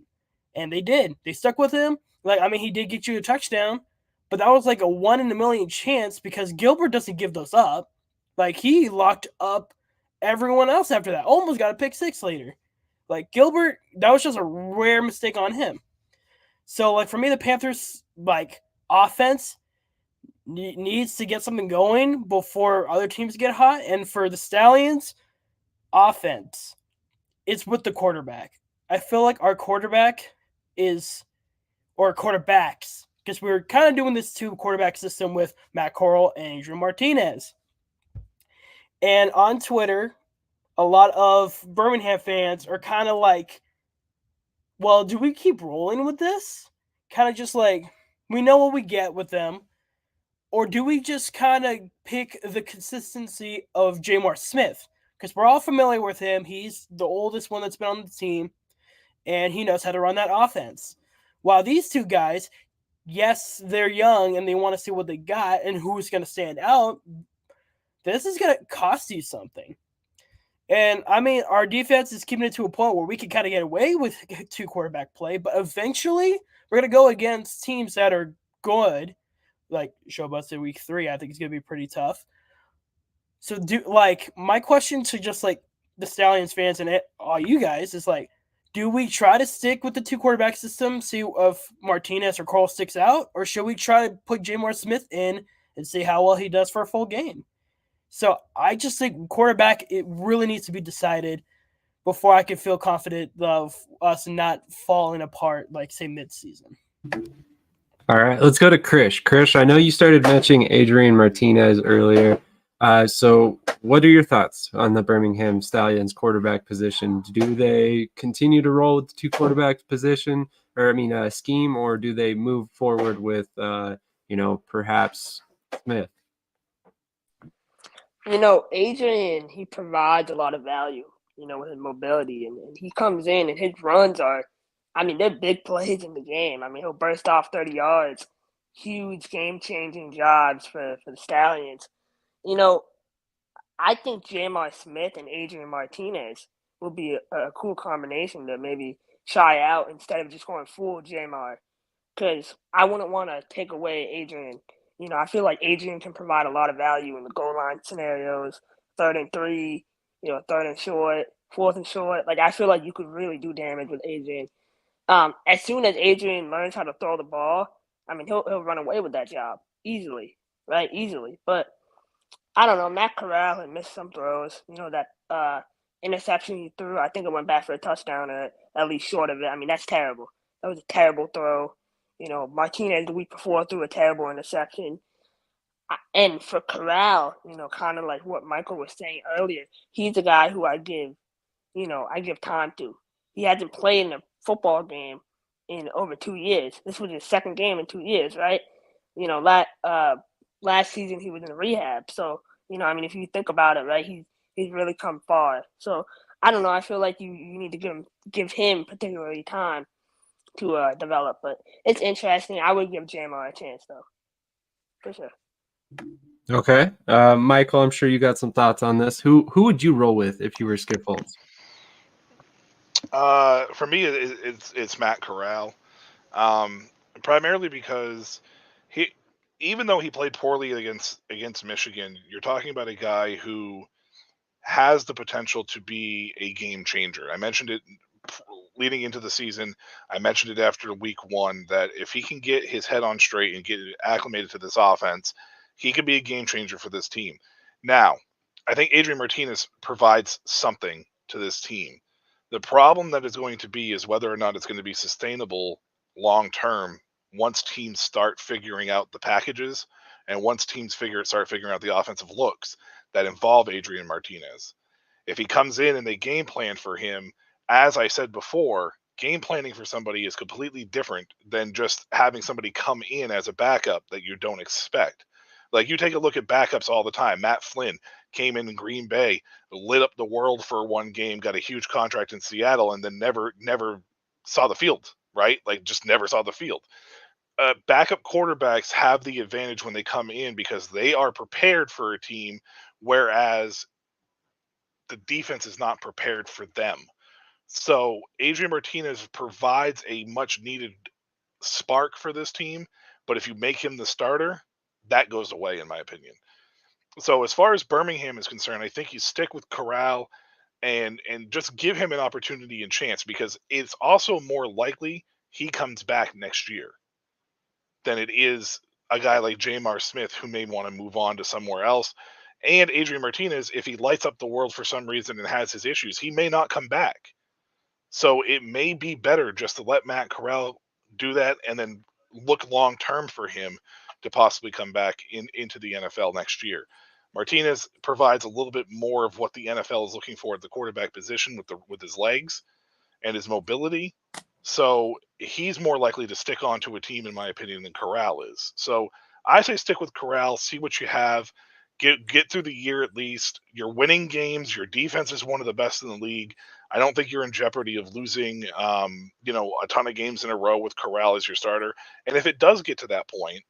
And they did. They stuck with him. Like, I mean, he did get you a touchdown. But that was like a 1 in a million chance because Gilbert doesn't give those up. Like, he locked up everyone else after that. Almost got a pick 6 later. Like Gilbert, that was just a rare mistake on him. So like for me, the Panthers like offense needs to get something going before other teams get hot, and for the Stallions, offense, it's with the quarterback. I feel like our quarterback is, or quarterbacks, because we were kind of doing this two quarterback system with Matt Corral and Adrian Martinez. And on Twitter, a lot of Birmingham fans are kind of like, well, do we keep rolling with this? Kind of just like, we know what we get with them. Or do we just kind of pick the consistency of Jamar Smith? Because we're all familiar with him. He's the oldest one that's been on the team, and he knows how to run that offense. While these two guys, yes, they're young and they want to see what they got and who's going to stand out, this is going to cost you something. And, I mean, our defense is keeping it to a point where we can kind of get away with two quarterback play, but eventually we're going to go against teams that are good, like show us in week 3. I think it's going to be pretty tough. So, my question to just, like, the Stallions fans and all you guys is, like, do we try to stick with the two quarterback system, see if Martinez or Cole sticks out, or should we try to put Jamar Smith in and see how well he does for a full game? So I just think quarterback, it really needs to be decided before I can feel confident of us not falling apart, like, say, mid-season. All right, let's go to Krish. Krish, I know you started mentioning Adrian Martinez earlier. So what are your thoughts on the Birmingham Stallions quarterback position? Do they continue to roll with the two quarterback position, or scheme, or do they move forward with, perhaps Smith? Adrian, he provides a lot of value, with his mobility. And he comes in and his runs are, they're big plays in the game. He'll burst off 30 yards, huge game-changing jobs for the Stallions. I think Jamar Smith and Adrian Martinez will be a cool combination to maybe try out instead of just going full Jamar, because I wouldn't want to take away Adrian. I feel like Adrian can provide a lot of value in the goal line scenarios, 3rd and 3, 3rd and short, 4th and short. Like, I feel like you could really do damage with Adrian. As soon as Adrian learns how to throw the ball, he'll run away with that job easily, right? Easily. But I don't know. Matt Corral had missed some throws. That interception he threw, I think it went back for a touchdown, or at least short of it. That's terrible. That was a terrible throw. Martinez the week before threw a terrible interception. And for Corral, kind of like what Michael was saying earlier, he's a guy who I give time to. He hasn't played in a football game in over 2 years. This was his second game in 2 years, right? Last season he was in rehab. So, if you think about it, right, he's really come far. So, I don't know. I feel like you need to give him particularly time to develop. But it's interesting. I would give Jamar a chance, though, for sure. Okay. Michael, I'm sure you got some thoughts on this. Who would you roll with if you were Skip Holtz? For me, it's Matt Corral, primarily because even though he played poorly against Michigan, you're talking about a guy who has the potential to be a game changer. I mentioned it leading into the season. I mentioned it after week 1 that if he can get his head on straight and get acclimated to this offense, he could be a game changer for this team. Now, I think Adrian Martinez provides something to this team. The problem that it's going to be is whether or not it's going to be sustainable long term once teams start figuring out the packages and once teams start figuring out the offensive looks that involve Adrian Martinez. If he comes in and they game plan for him, as I said before, game planning for somebody is completely different than just having somebody come in as a backup that you don't expect. Like, you take a look at backups all the time. Matt Flynn came in Green Bay, lit up the world for one game, got a huge contract in Seattle, and then never saw the field, right? Like, just never saw the field. Backup quarterbacks have the advantage when they come in because they are prepared for a team, whereas the defense is not prepared for them. So Adrian Martinez provides a much needed spark for this team, but if you make him the starter, that goes away, in my opinion. So as far as Birmingham is concerned, I think you stick with Corral. and just give him an opportunity and chance, because it's also more likely he comes back next year than it is a guy like Jamar Smith who may want to move on to somewhere else. And Adrian Martinez, if he lights up the world for some reason and has his issues, he may not come back. So it may be better just to let Matt Corral do that and then look long term for him to possibly come back into the NFL next year. Martinez provides a little bit more of what the NFL is looking for at the quarterback position with his legs and his mobility. So he's more likely to stick on to a team, in my opinion, than Corral is. So I say stick with Corral, see what you have, get through the year at least. You're winning games. Your defense is one of the best in the league. I don't think you're in jeopardy of losing, a ton of games in a row with Corral as your starter. And if it does get to that point,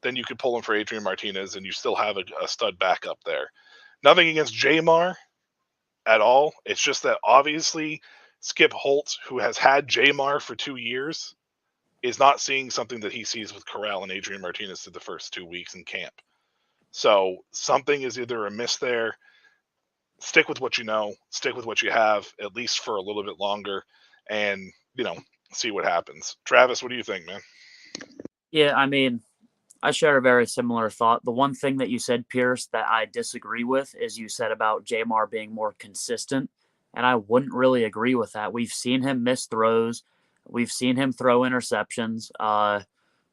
then you could pull him for Adrian Martinez, and you still have a stud backup there. Nothing against Jamar at all. It's just that obviously Skip Holtz, who has had Jamar for 2 years, is not seeing something that he sees with Corral and Adrian Martinez through the first 2 weeks in camp. So something is either amiss there. Stick with what you know, stick with what you have, at least for a little bit longer, and, see what happens. Travis, what do you think, man? Yeah, I mean, I share a very similar thought. The one thing that you said, Pearce, that I disagree with is you said about Jamar being more consistent, and I wouldn't really agree with that. We've seen him miss throws. We've seen him throw interceptions.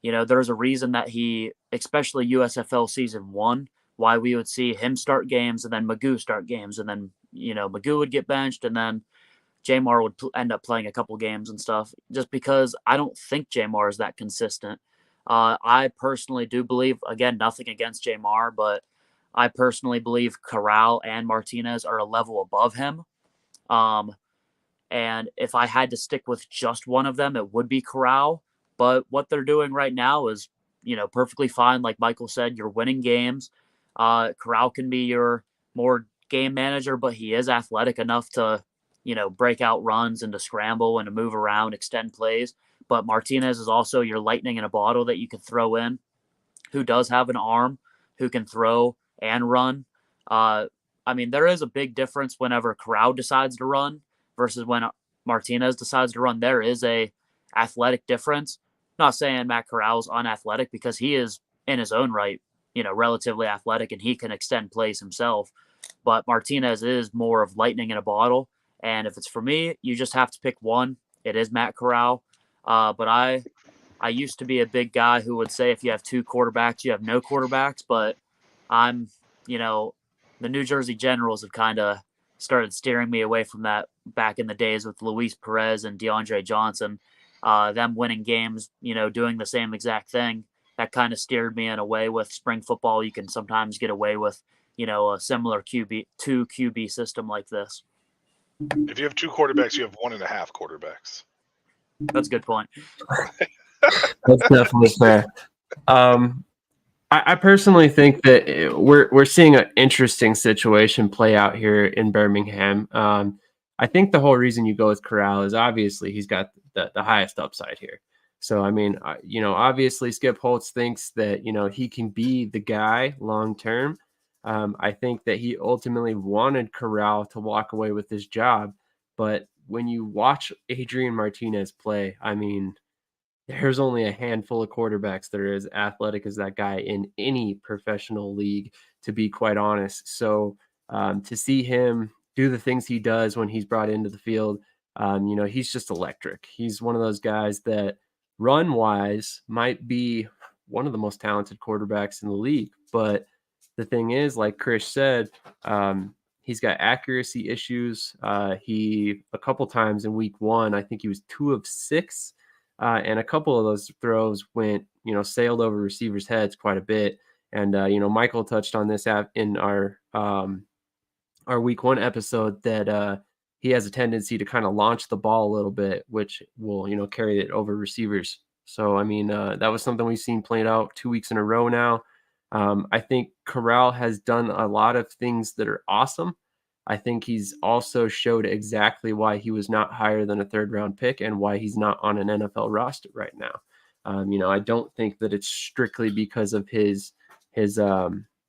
There's a reason that he, especially USFL season 1, why we would see him start games and then Magoo start games, and then, Magoo would get benched, and then Jamar would end up playing a couple games and stuff, just because I don't think Jamar is that consistent. I personally do believe, again, nothing against Jamar, but I personally believe Corral and Martinez are a level above him. And if I had to stick with just one of them, it would be Corral. But what they're doing right now is, perfectly fine. Like Michael said, you're winning games. Corral can be your more game manager, but he is athletic enough to, break out runs and to scramble and to move around, extend plays. But Martinez is also your lightning in a bottle that you can throw in, who does have an arm, who can throw and run. There is a big difference whenever Corral decides to run versus when Martinez decides to run. There is a athletic difference. Not saying Matt Corral is unathletic, because he is in his own right, relatively athletic, and he can extend plays himself. But Martinez is more of lightning in a bottle. And if it's for me, you just have to pick one. It is Matt Corral. But I used to be a big guy who would say if you have 2 quarterbacks, you have no quarterbacks. But I'm, the New Jersey Generals have kind of started steering me away from that back in the days with Luis Perez and DeAndre Johnson. Them winning games, doing the same exact thing. That kind of steered me in a way with spring football. You can sometimes get away with, a similar QB system like this. If you have 2 quarterbacks, you have 1.5 quarterbacks. That's a good point. That's definitely fair. I personally think that we're seeing an interesting situation play out here in Birmingham. I think the whole reason you go with Corral is obviously he's got the highest upside here. So, obviously Skip Holtz thinks that, he can be the guy long term. I think that he ultimately wanted Corral to walk away with his job. But when you watch Adrian Martinez play, there's only a handful of quarterbacks that are as athletic as that guy in any professional league, to be quite honest. So to see him do the things he does when he's brought into the field, he's just electric. He's one of those guys that run-wise might be one of the most talented quarterbacks in the league. But the thing is, like Chris said, he's got accuracy issues. He, a couple times in week 1, I think he was 2 of 6. And a couple of those throws went, sailed over receivers' heads quite a bit. And, Michael touched on this in our week 1 episode that he has a tendency to kind of launch the ball a little bit, which will, carry it over receivers. So, that was something we've seen played out 2 weeks in a row now. I think Corral has done a lot of things that are awesome. I think he's also showed exactly why he was not higher than a 3rd-round pick and why he's not on an NFL roster right now. I don't think that it's strictly because of his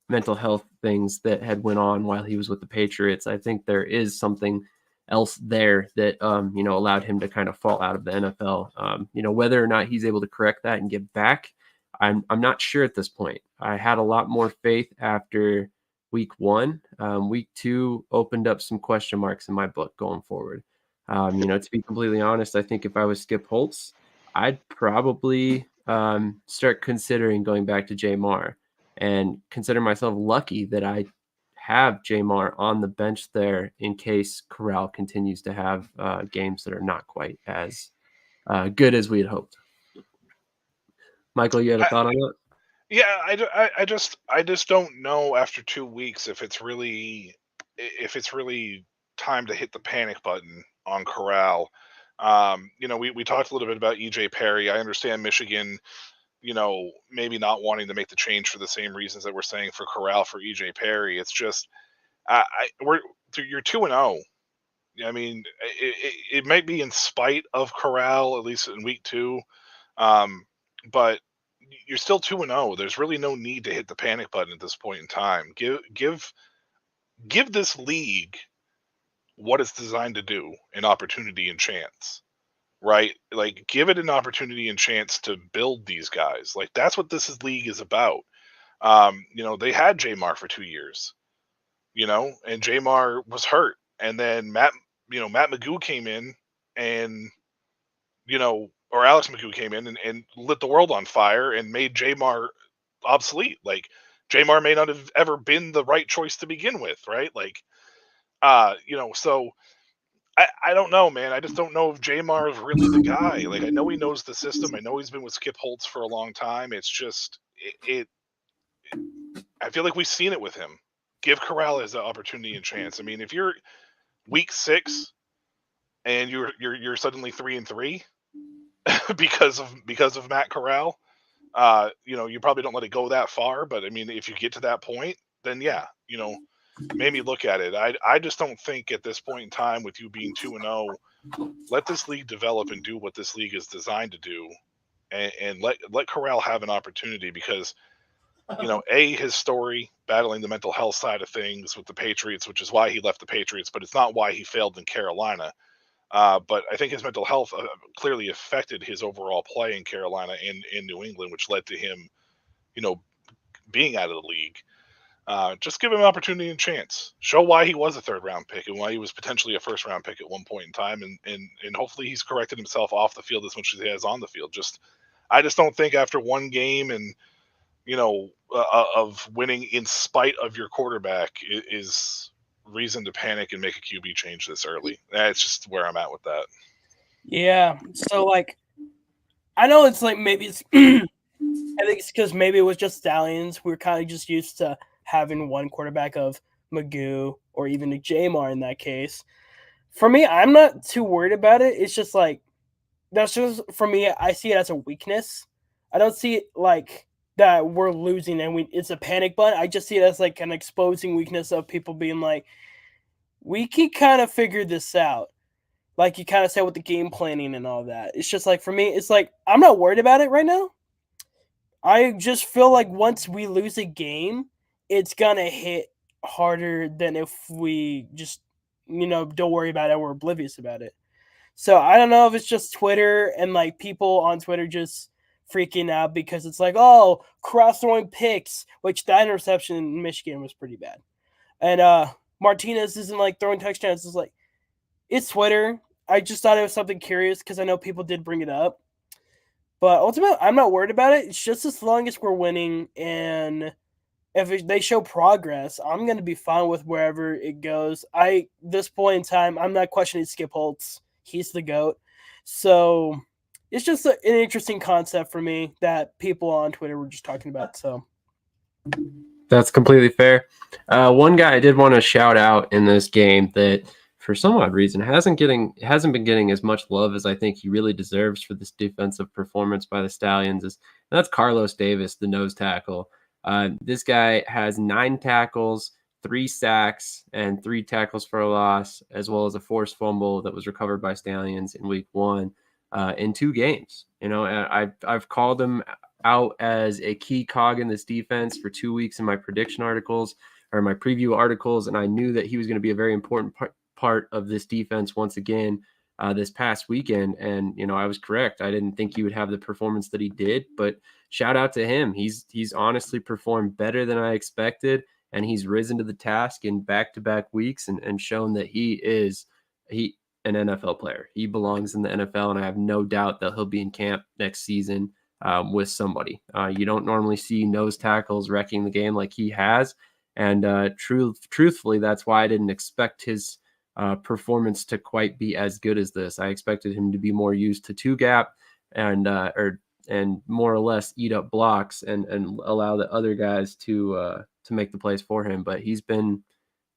mental health things that had went on while he was with the Patriots. I think there is something else there that allowed him to kind of fall out of the NFL. Whether or not he's able to correct that and get back, I'm not sure at this point. I had a lot more faith after week 1. Week 2 opened up some question marks in my book going forward. To be completely honest, I think if I was Skip Holtz, I'd probably start considering going back to Jamar and consider myself lucky that I have Jamar on the bench there in case Corral continues to have games that are not quite as good as we had hoped. Michael, you had a thought on that? Yeah, I just don't know after 2 weeks if it's really time to hit the panic button on Corral. We talked a little bit about EJ Perry. I understand Michigan, maybe not wanting to make the change for the same reasons that we're saying for Corral for EJ Perry. It's just you're 2-0. I mean, it might be in spite of Corral, at least in week 2, but you're still 2-0. There's really no need to hit the panic button at this point in time. Give this league what it's designed to do, an opportunity and chance, right? Like, give it an opportunity and chance to build these guys. Like, that's what this league is about. They had Jamar for 2 years, and Jamar was hurt. And then Matt Magoo came in and, or Alex Magoo came in and lit the world on fire and made Jamar obsolete. Like, Jamar may not have ever been the right choice to begin with, right? Like, so I don't know, man. I just don't know if Jamar is really the guy. Like, I know he knows the system. I know he's been with Skip Holtz for a long time. It's just, I feel like we've seen it with him. Give Corral his opportunity and chance. I mean, if you're week 6 and you're suddenly 3-3 because of Matt Corral, you probably don't let it go that far. But I mean, if you get to that point, then yeah, maybe look at it. I just don't think at this point in time, with you being 2-0, let this league develop and do what this league is designed to do, and let Corral have an opportunity, because his story battling the mental health side of things with the Patriots, which is why he left the Patriots, but it's not why he failed in Carolina. But I think his mental health clearly affected his overall play in Carolina and in New England, which led to him, being out of the league. Just give him an opportunity and chance. Show why he was a 3rd-round pick and why he was potentially a 1st-round pick at one point in time, and hopefully he's corrected himself off the field as much as he has on the field. I just don't think after one game and of winning in spite of your quarterback is reason to panic and make a QB change this early. That's just where I'm at with that. Yeah. So, like, I know it's like maybe it's I think it's because maybe it was just Stallions. We were kind of just used to having one quarterback of Magoo or even a Jamar in that case. For me, I'm not too worried about it. It's just like, that's just, for me, I see it as a weakness. I don't see it like that we're losing and it's a panic button. I just see it as like an exposing weakness of people being like, we can kind of figure this out. Like you kind of said with the game planning and all that. It's just like, for me, it's like, I'm not worried about it right now. I just feel like once we lose a game, it's going to hit harder than if we just, don't worry about it. We're oblivious about it. So I don't know if it's just Twitter and like people on Twitter just freaking out because it's like, oh, cross-throwing picks, which that interception in Michigan was pretty bad. And Martinez isn't like throwing touchdowns. It's like, it's Twitter. I just thought it was something curious because I know people did bring it up. But ultimately, I'm not worried about it. It's just as long as we're winning and if they show progress, I'm going to be fine with wherever it goes. This point in time, I'm not questioning Skip Holtz. He's the GOAT. So it's just an interesting concept for me that people on Twitter were just talking about. So that's completely fair. One guy I did want to shout out in this game that for some odd reason hasn't been getting as much love as I think he really deserves for this defensive performance by the Stallions, and that's Carlos Davis, the nose tackle. This guy has 9 tackles, 3 sacks, and 3 tackles for a loss, as well as a forced fumble that was recovered by Stallions in week 1 in 2 games. I've called him out as a key cog in this defense for 2 weeks in my prediction articles or my preview articles, and I knew that he was going to be a very important part of this defense once again this past weekend. And, I was correct. I didn't think he would have the performance that he did, but shout out to him. He's honestly performed better than I expected, and he's risen to the task in back-to-back weeks and shown that he is an NFL player. He belongs in the NFL, and I have no doubt that he'll be in camp next season with somebody. You don't normally see nose tackles wrecking the game like he has, and truthfully, that's why I didn't expect his performance to quite be as good as this. I expected him to be more used to two gap and more or less eat up blocks and allow the other guys to make the plays for him. But he's been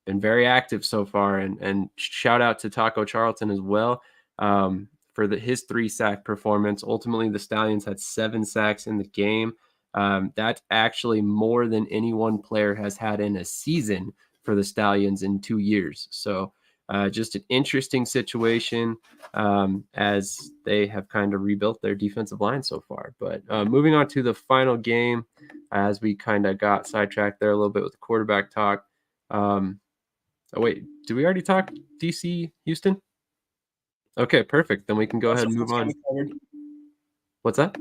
very active so far, and shout out to Taco Charlton as well for his 3-sack performance. Ultimately, the Stallions had 7 sacks in the game. That's actually more than any one player has had in a season for the Stallions in 2 years. So just an interesting situation as they have kind of rebuilt their defensive line so far. But moving on to the final game, as we kind of got sidetracked there a little bit with the quarterback talk. Oh, wait, did we already talk DC Houston? Okay, perfect. Then we can go ahead and move on. What's that?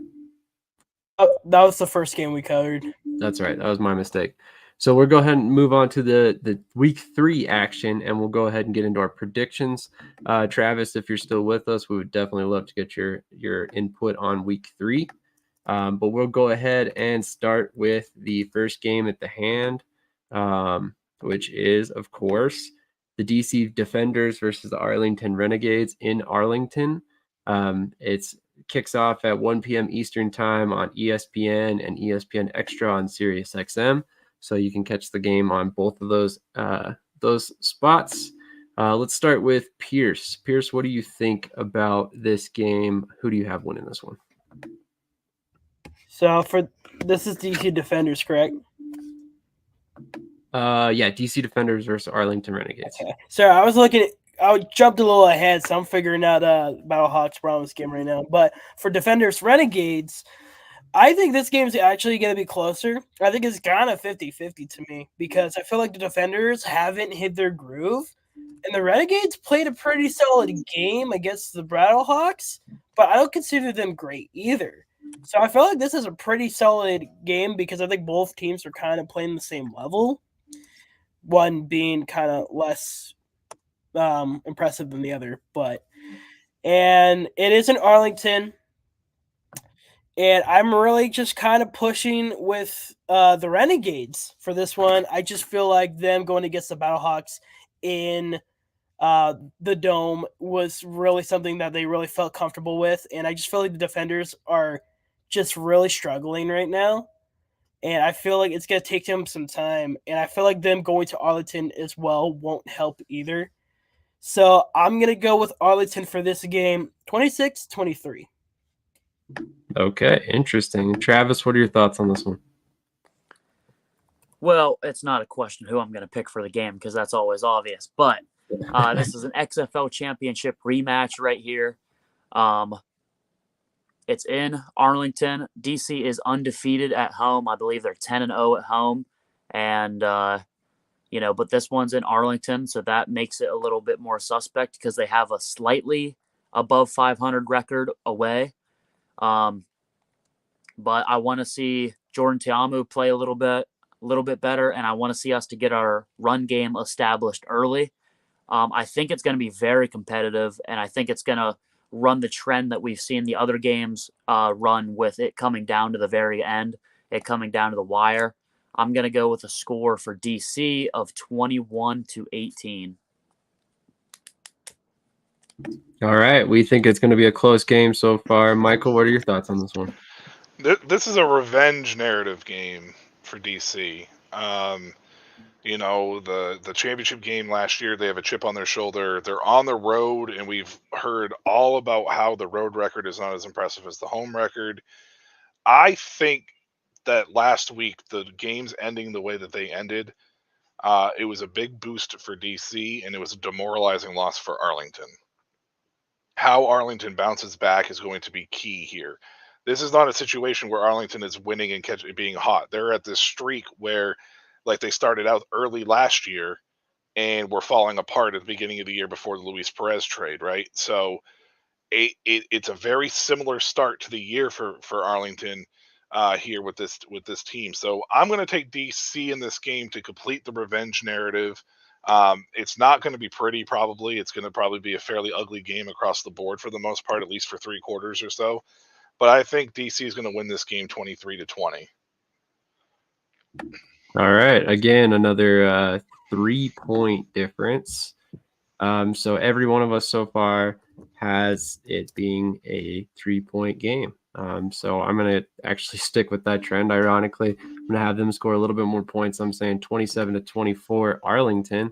Oh, that was the first game we covered. That's right. That was my mistake. So we'll go ahead and move on to the week 3 action, and we'll go ahead and get into our predictions. Travis, if you're still with us, we would definitely love to get your input on week 3. But we'll go ahead and start with the first game at the hand, which is, of course, the DC Defenders versus the Arlington Renegades in Arlington. It kicks off at 1 p.m. Eastern time on ESPN and ESPN Extra on SiriusXM. So you can catch the game on both of those spots. Let's start with Pearce. Pearce, what do you think about this game? Who do you have winning this one? So this is DC Defenders, correct? Yeah, DC Defenders versus Arlington Renegades. Okay. So I jumped a little ahead, so I'm figuring out Battlehawks Browns game right now. But for Defenders Renegades, I think this game is actually going to be closer. I think it's kind of 50-50 to me because I feel like the Defenders haven't hit their groove, and the Renegades played a pretty solid game against the Battlehawks, but I don't consider them great either. So I feel like this is a pretty solid game because I think both teams are kind of playing the same level, one being kind of less impressive than the other. And it is in Arlington. And I'm really just kind of pushing with the Renegades for this one. I just feel like them going against the Battlehawks in the Dome was really something that they really felt comfortable with. And I just feel like the Defenders are just really struggling right now. And I feel like it's going to take them some time. And I feel like them going to Arlington as well won't help either. So I'm going to go with Arlington for this game, 26-23. Okay, interesting. Travis, what are your thoughts on this one? Well, it's not a question who I'm going to pick for the game because that's always obvious. But this is an XFL championship rematch right here. It's in Arlington. DC is undefeated at home. I believe they're 10-0 at home. And, but this one's in Arlington, so that makes it a little bit more suspect because they have a slightly above 500 record away. But I want to see Jordan Ta'amu play a little bit better, and I want to see us to get our run game established early. I think it's going to be very competitive, and I think it's going to run the trend that we've seen the other games run with it coming down to the very end, it coming down to the wire. I'm going to go with a score for DC of 21-18. All right. We think it's going to be a close game so far. Michael, what are your thoughts on this one? This is a revenge narrative game for DC. The championship game last year, they have a chip on their shoulder. They're on the road, and we've heard all about how the road record is not as impressive as the home record. I think that last week, the games ending the way that they ended, it was a big boost for DC, and it was a demoralizing loss for Arlington. How Arlington bounces back is going to be key here. This is not a situation where Arlington is winning and being hot. They're at this streak where, like, they started out early last year and were falling apart at the beginning of the year before the Luis Perez trade, right? So it's a very similar start to the year for Arlington here with this team. So I'm going to take DC in this game to complete the revenge narrative. It's not going to be pretty, probably. It's going to probably be a fairly ugly game across the board for the most part, at least for 3 quarters or so. But I think DC is going to win this game 23-20. All right. Again, another 3-point difference. So every one of us so far has it being a 3-point game. So I'm going to actually stick with that trend. Ironically, I'm going to have them score a little bit more points. I'm saying 27-24 Arlington.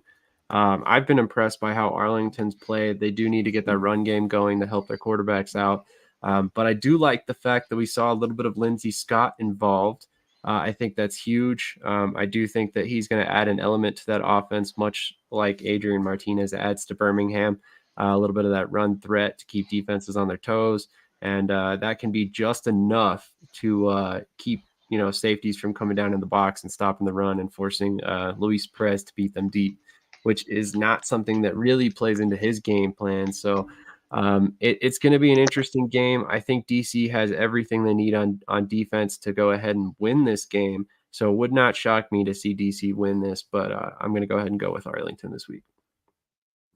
I've been impressed by how Arlington's played. They do need to get that run game going to help their quarterbacks out. But I do like the fact that we saw a little bit of Lindsey Scott involved. I think that's huge. I do think that he's going to add an element to that offense, much like Adrian Martinez adds to Birmingham, a little bit of that run threat to keep defenses on their toes. And that can be just enough to keep, safeties from coming down in the box and stopping the run and forcing Luis Perez to beat them deep, which is not something that really plays into his game plan. So it's going to be an interesting game. I think DC has everything they need on defense to go ahead and win this game. So it would not shock me to see DC win this, but I'm going to go ahead and go with Arlington this week.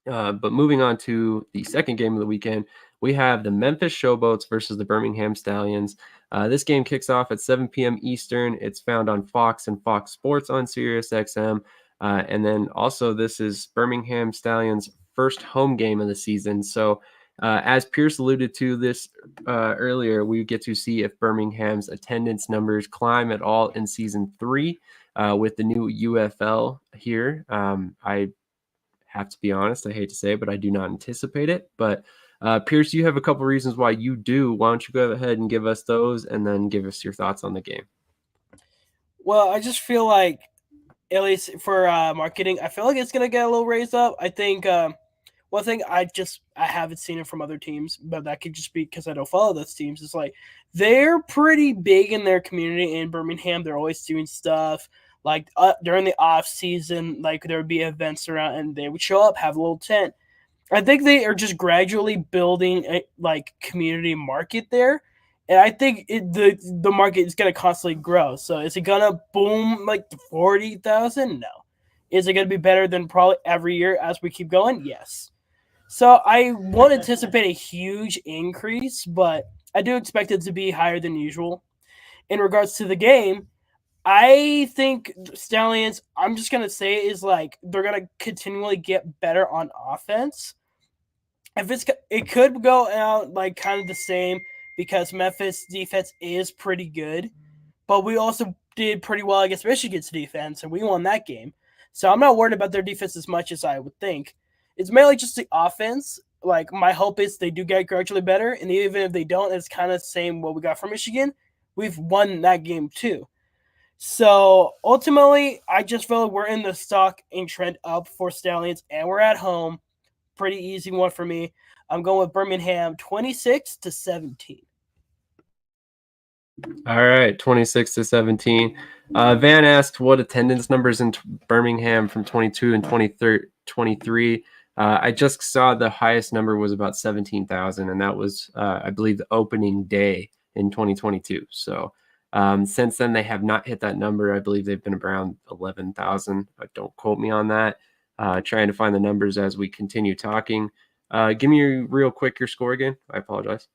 But moving on to the second game of the weekend, we have the Memphis Showboats versus the Birmingham Stallions. This game kicks off at 7 p.m. Eastern. It's found on Fox and Fox Sports on SiriusXM. And then also this is Birmingham Stallions' first home game of the season. So as Pearce alluded to this earlier, we get to see if Birmingham's attendance numbers climb at all in season 3 with the new UFL here. I have to be honest, I hate to say it, but I do not anticipate it. But Pearce, you have a couple reasons why you do. Why don't you go ahead and give us those and then give us your thoughts on the game? Well, I just feel like, at least for marketing, I feel like it's going to get a little raised up. I think one thing I haven't seen it from other teams, but that could just be because I don't follow those teams. It's like they're pretty big in their community in Birmingham. They're always doing stuff. Like during the off season, like there would be events around, and they would show up, have a little tent. I think they are just gradually building a community market there, and I think the market is going to constantly grow. So is it going to boom like 40,000? No. Is it going to be better than probably every year as we keep going? Yes. So I won't anticipate a huge increase, but I do expect it to be higher than usual. In regards to the game, I think Stallions, I'm just going to say, is like they're going to continually get better on offense. It could go out like kind of the same because Memphis defense is pretty good, but we also did pretty well against Michigan's defense, and we won that game. So I'm not worried about their defense as much as I would think. It's mainly just the offense. Like, my hope is they do get gradually better, and even if they don't, it's kind of the same what we got from Michigan. We've won that game too. So ultimately, I just feel like we're in the stock and trend up for Stallions, and we're at home. Pretty easy one for me. I'm going with Birmingham 26-17. All right, 26-17. Van asked what attendance numbers in Birmingham from 22 and 23. I just saw the highest number was about 17,000, and that was, I believe, the opening day in 2022. So since then, they have not hit that number. I believe they've been around 11,000. Don't quote me on that. Trying to find the numbers as we continue talking. Give me real quick your score again. I apologize.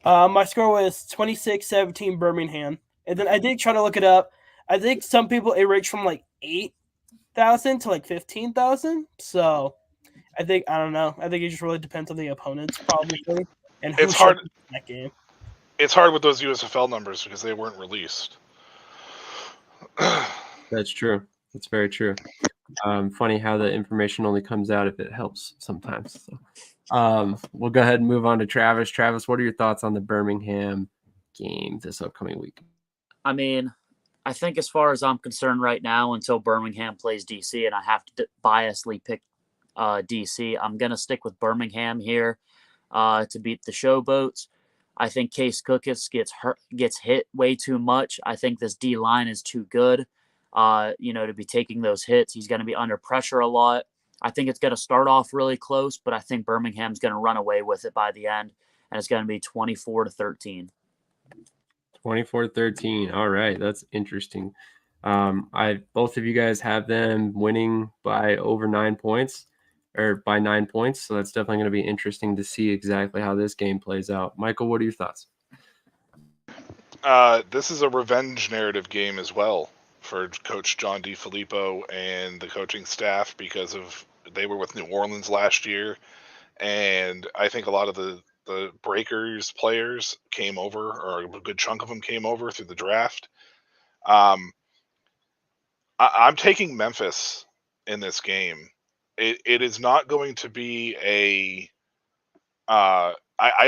My score was 26-17 Birmingham. And then I did try to look it up. I think some people it ranged from like 8,000 to like 15,000. So I don't know. I think it just really depends on the opponents probably. And who it's hard in that game. It's hard with those USFL numbers because they weren't released. That's true. That's very true. Funny how the information only comes out if it helps sometimes. So, we'll go ahead and move on to Travis. Travis, what are your thoughts on the Birmingham game this upcoming week? I mean, I think as far as I'm concerned right now, until Birmingham plays DC and I have to biasly pick DC, I'm going to stick with Birmingham here to beat the Showboats. I think Case Cookus gets hit way too much. I think this D line is too good, to be taking those hits. He's going to be under pressure a lot. I think it's going to start off really close, but I think Birmingham's going to run away with it by the end, and it's going to be 24-13. 24-13. All right, that's interesting. Both of you guys have them winning by over 9 points, or by 9 points. So that's definitely going to be interesting to see exactly how this game plays out. Michael, what are your thoughts? This is a revenge narrative game as well for Coach John DeFilippo and the coaching staff, because they were with New Orleans last year, and I think a lot of the Breakers players came over, or a good chunk of them came over through the draft. I'm taking Memphis in this game. It is not going to be I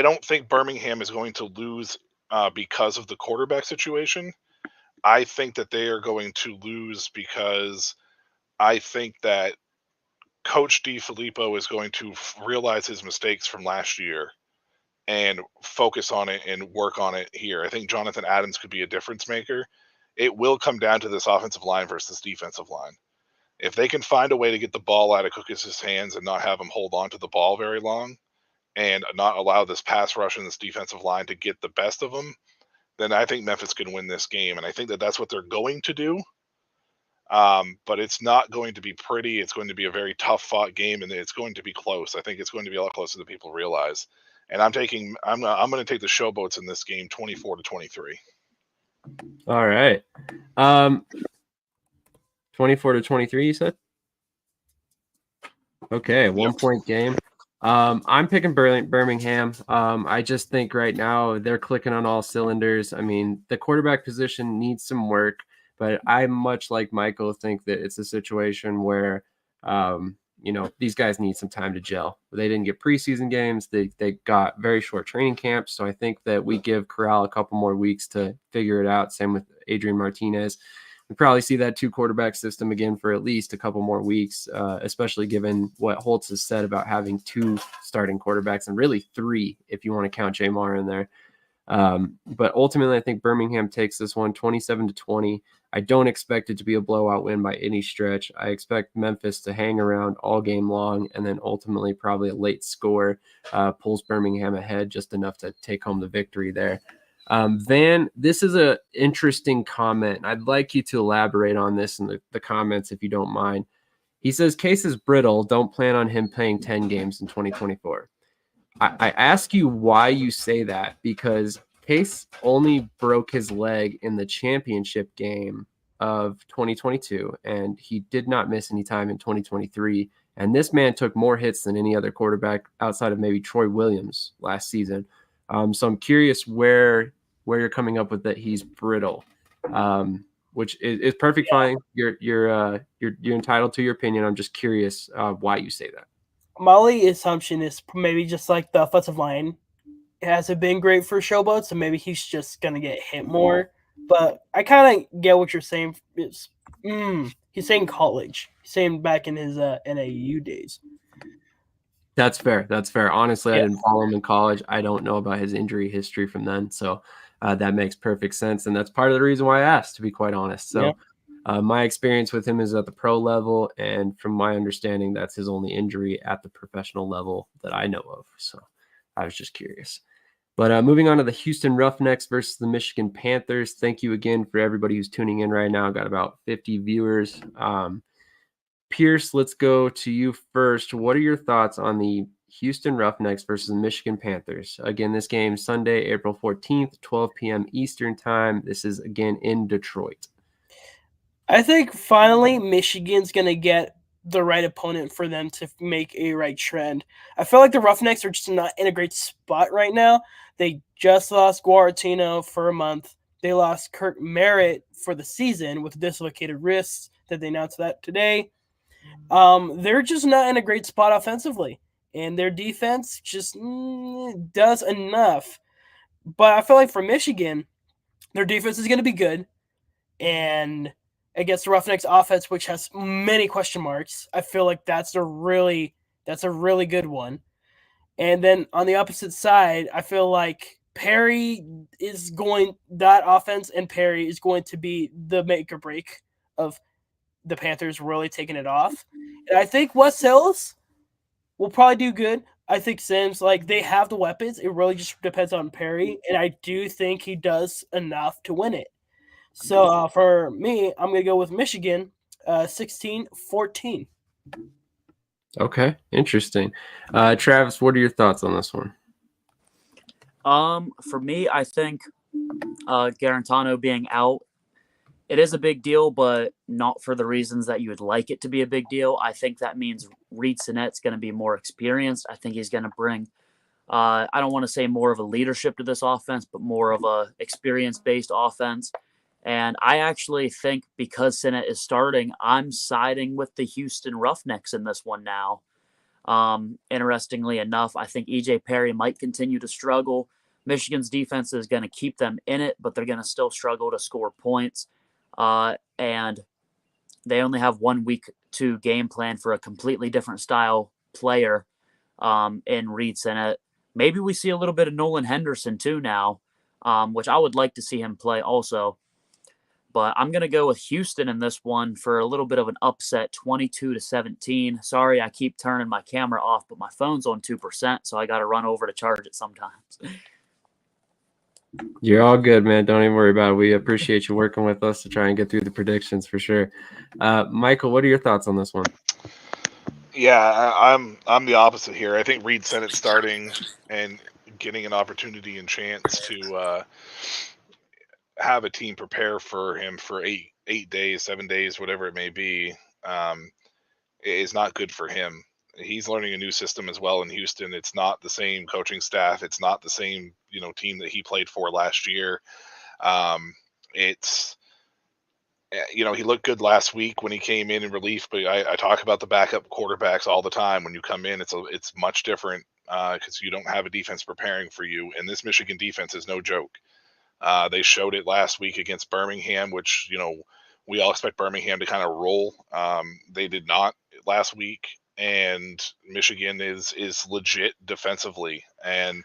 don't think Birmingham is going to lose because of the quarterback situation. I think that they are going to lose because I think that Coach DeFilippo is going to realize his mistakes from last year and focus on it and work on it here. I think Jonathan Adams could be a difference maker. It will come down to this offensive line versus defensive line. If they can find a way to get the ball out of Cookus' hands and not have him hold on to the ball very long and not allow this pass rush and this defensive line to get the best of them, then I think Memphis can win this game. And I think that that's what they're going to do. But it's not going to be pretty. It's going to be a very tough fought game, and it's going to be close. I think it's going to be a lot closer than people realize. And I'm going to take the Showboats in this game, 24-23. All right. 24-23, you said? Okay, 1 point game. I'm picking Birmingham. I just think right now they're clicking on all cylinders. I mean, the quarterback position needs some work, but I, much like Michael, think that it's a situation where, these guys need some time to gel. They didn't get preseason games. They got very short training camps. So I think that we give Corral a couple more weeks to figure it out. Same with Adrian Martinez. We probably see that 2 quarterback system again for at least a couple more weeks, especially given what Holtz has said about having 2 starting quarterbacks, and really 3 if you want to count Jamar in there. But ultimately, I think Birmingham takes this one 27-20. I don't expect it to be a blowout win by any stretch. I expect Memphis to hang around all game long, and then ultimately probably a late score pulls Birmingham ahead just enough to take home the victory there. Van, this is an interesting comment. I'd like you to elaborate on this in the comments if you don't mind. He says, Case is brittle. Don't plan on him playing 10 games in 2024. I ask you why you say that, because Case only broke his leg in the championship game of 2022, and he did not miss any time in 2023. And this man took more hits than any other quarterback outside of maybe Troy Williams last season. So I'm curious where you're coming up with that he's brittle, which is perfect. Fine. You're entitled to your opinion. I'm just curious why you say that. My only assumption is maybe just like the offensive line hasn't been great for Showboat, so maybe he's just gonna get hit more. But I kind of get what you're saying. He's saying college. He's saying back in his NAU days. That's fair. Honestly, I didn't follow him in college. I don't know about his injury history from then. So that makes perfect sense. And that's part of the reason why I asked, to be quite honest. So my experience with him is at the pro level. And from my understanding, that's his only injury at the professional level that I know of. So I was just curious. But moving on to the Houston Roughnecks versus the Michigan Panthers. Thank you again for everybody who's tuning in right now. Got about 50 viewers. Pearce, let's go to you first. What are your thoughts on the Houston Roughnecks versus the Michigan Panthers? Again, this game Sunday, April 14th, 12 p.m. Eastern time. This is again in Detroit. I think finally Michigan's going to get the right opponent for them to make a right trend. I feel like the Roughnecks are just not in a great spot right now. They just lost Guaratino for a month. They lost Kirk Merritt for the season with dislocated wrists that they announced that today. They're just not in a great spot offensively, and their defense just does enough. But I feel like for Michigan, their defense is going to be good, and against the Roughnecks offense, which has many question marks, I feel like that's a really good one. And then on the opposite side, I feel like that offense and Perry is going to be the make or break of the Panthers really taking it off. And I think West Hills will probably do good. I think Sims, like, they have the weapons. It really just depends on Perry, and I do think he does enough to win it. So for me, I'm going to go with Michigan, 16-14. Okay, interesting. Travis, what are your thoughts on this one? For me, I think Garantano being out, it is a big deal, but not for the reasons that you would like it to be a big deal. I think that means Reed Sinette's going to be more experienced. I think he's going to bring, I don't want to say more of a leadership to this offense, but more of a experience-based offense. And I actually think because Sinnett is starting, I'm siding with the Houston Roughnecks in this one now. Interestingly enough, I think EJ Perry might continue to struggle. Michigan's defense is going to keep them in it, but they're going to still struggle to score points. And they only have 1 week to game plan for a completely different style player in Reed Sinnett. Maybe we see a little bit of Nolan Henderson too now, which I would like to see him play also. But I'm going to go with Houston in this one for a little bit of an upset, 22-17. Sorry, I keep turning my camera off, but my phone's on 2%, so I got to run over to charge it sometimes. You're all good, man. Don't even worry about it. We appreciate you working with us to try and get through the predictions for sure. Michael, what are your thoughts on this one? Yeah, I'm the opposite here. I think Reed Sinnett starting and getting an opportunity and chance to have a team prepare for him for 8 days, 7 days, whatever it may be, is not good for him. He's learning a new system as well in Houston. It's not the same coaching staff. It's not the same, team that he played for last year. He looked good last week when he came in relief, but I talk about the backup quarterbacks all the time. When you come in, it's much different because you don't have a defense preparing for you. And this Michigan defense is no joke. They showed it last week against Birmingham, which, we all expect Birmingham to kind of roll. They did not last week, and Michigan is legit defensively. And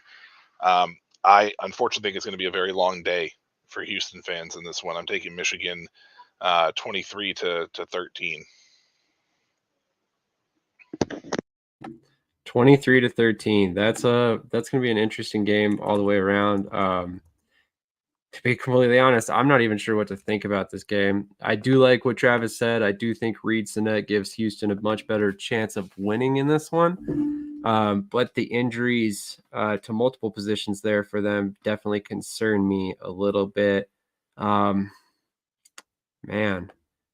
I unfortunately think it's going to be a very long day for Houston fans in this one. I'm taking Michigan 23-13. 23-13. That's going to be an interesting game all the way around. To be completely honest, I'm not even sure what to think about this game. I do like what Travis said. I do think Reed Sinnett gives Houston a much better chance of winning in this one. But the injuries to multiple positions there for them definitely concern me a little bit. Man,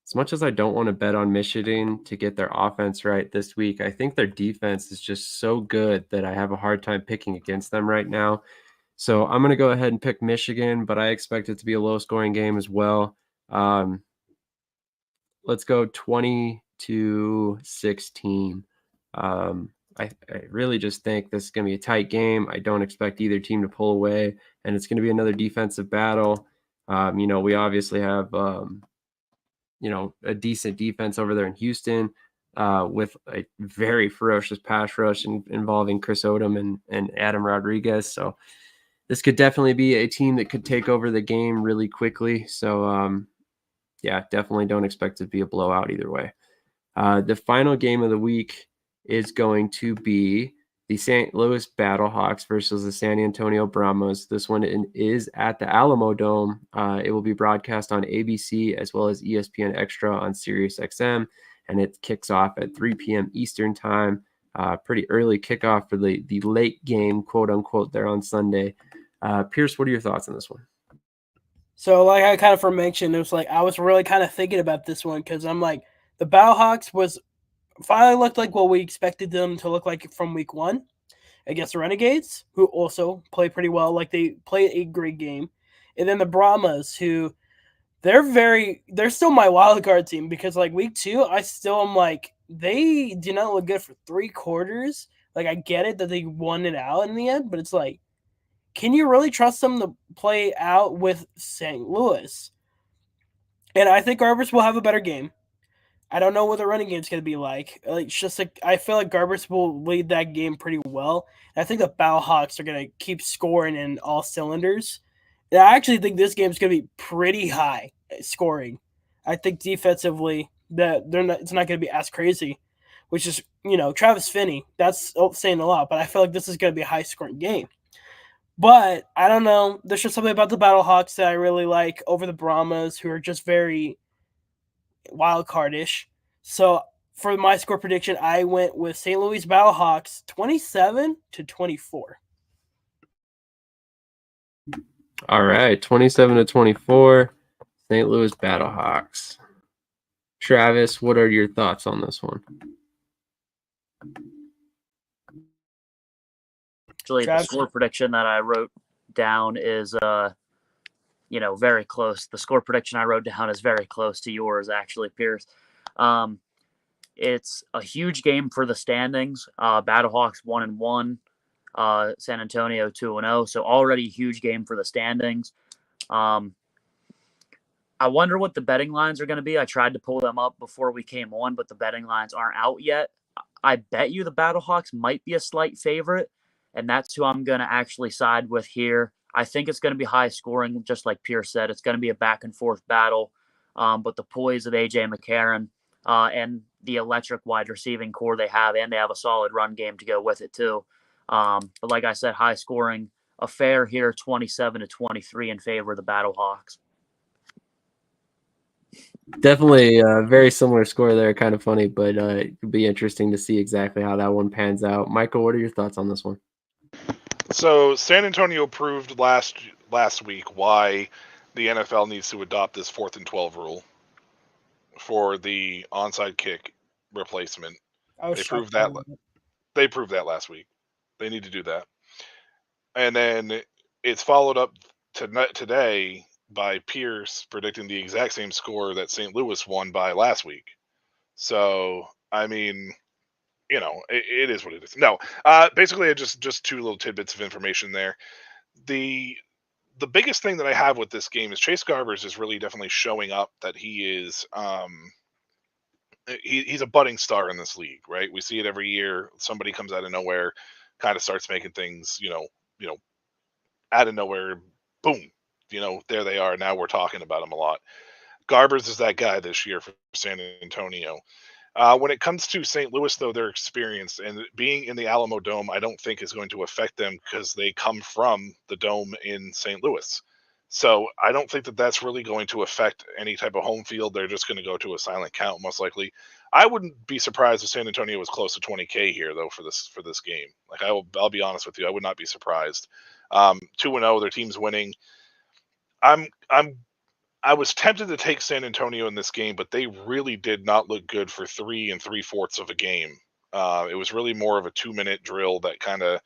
as much as I don't want to bet on Michigan to get their offense right this week, I think their defense is just so good that I have a hard time picking against them right now. So I'm going to go ahead and pick Michigan, but I expect it to be a low-scoring game as well. Let's go 20-16. I really just think this is going to be a tight game. I don't expect either team to pull away, and it's going to be another defensive battle. We obviously have, a decent defense over there in Houston with a very ferocious pass rush involving Chris Odom and Adam Rodriguez. So this could definitely be a team that could take over the game really quickly. So, definitely don't expect it to be a blowout either way. The final game of the week is going to be the St. Louis Battlehawks versus the San Antonio Brahmas. This one is at the Alamo Dome. It will be broadcast on ABC as well as ESPN Extra on SiriusXM, and it kicks off at 3 p.m. Eastern time. Pretty early kickoff for the late game, quote unquote, there on Sunday. Pearce, what are your thoughts on this one? So, like I kind of mentioned, it was like I was really kind of thinking about this one because I'm like, the Battlehawks finally looked like what we expected them to look like from week one against the Renegades, who also play pretty well. Like, they played a great game. And then the Brahmas, who they're still my wild card team because, like, week two, I still am like, they did not look good for 3 quarters. Like, I get it that they won it out in the end, but it's like, can you really trust them to play out with St. Louis? And I think Arbors will have a better game. I don't know what the running game's going to be like. It's just like I feel like Garbers will lead that game pretty well. And I think the Battlehawks are going to keep scoring in all cylinders. And I actually think this game's going to be pretty high scoring. I think defensively that it's not going to be as crazy, which is, Travis Finney. That's saying a lot, but I feel like this is going to be a high scoring game. But I don't know. There's just something about the Battlehawks that I really like over the Brahmas, who are just very wild card-ish. So for my score prediction, I went with St. Louis Battlehawks 27-24. All right, 27-24, St. Louis Battlehawks. Travis, what are your thoughts on this one? Actually, the score prediction that I wrote down is, very close. The score prediction I wrote down is very close to yours, actually, Pearce. It's a huge game for the standings. Battlehawks 1-1, San Antonio 2-0. So already a huge game for the standings. I wonder what the betting lines are going to be. I tried to pull them up before we came on, but the betting lines aren't out yet. I bet you the Battlehawks might be a slight favorite, and that's who I'm going to actually side with here. I think it's going to be high scoring, just like Pearce said. It's going to be a back and forth battle, but the poise of A.J. McCarron and the electric wide receiving core they have, and they have a solid run game to go with it too. But like I said, high scoring affair here, 27-23 in favor of the Battlehawks. Definitely a very similar score there. Kind of funny, but it'd be interesting to see exactly how that one pans out. Michael, what are your thoughts on this one? So San Antonio proved last week why the NFL needs to adopt this 4th and 12 rule for the onside kick replacement. They proved that last week. They need to do that. And then it's followed up today by Pearce predicting the exact same score that St. Louis won by last week. So, I mean, it is what it is. No, basically, just two little tidbits of information there. The biggest thing that I have with this game is Chase Garbers is really definitely showing up that he is he's a budding star in this league, right? We see it every year. Somebody comes out of nowhere, kind of starts making things, out of nowhere, boom, there they are. Now we're talking about them a lot. Garbers is that guy this year for San Antonio. When it comes to St. Louis, though, they're experienced, and being in the Alamo Dome, I don't think is going to affect them because they come from the Dome in St. Louis. So I don't think that that's really going to affect any type of home field. They're just going to go to a silent count, most likely. I wouldn't be surprised if San Antonio was close to 20K here, though, for this game. Like I'll be honest with you, I would not be surprised. 2-0, their team's winning. I was tempted to take San Antonio in this game, but they really did not look good for 3 3/4 of a game. It was really more of a 2-minute drill that kind of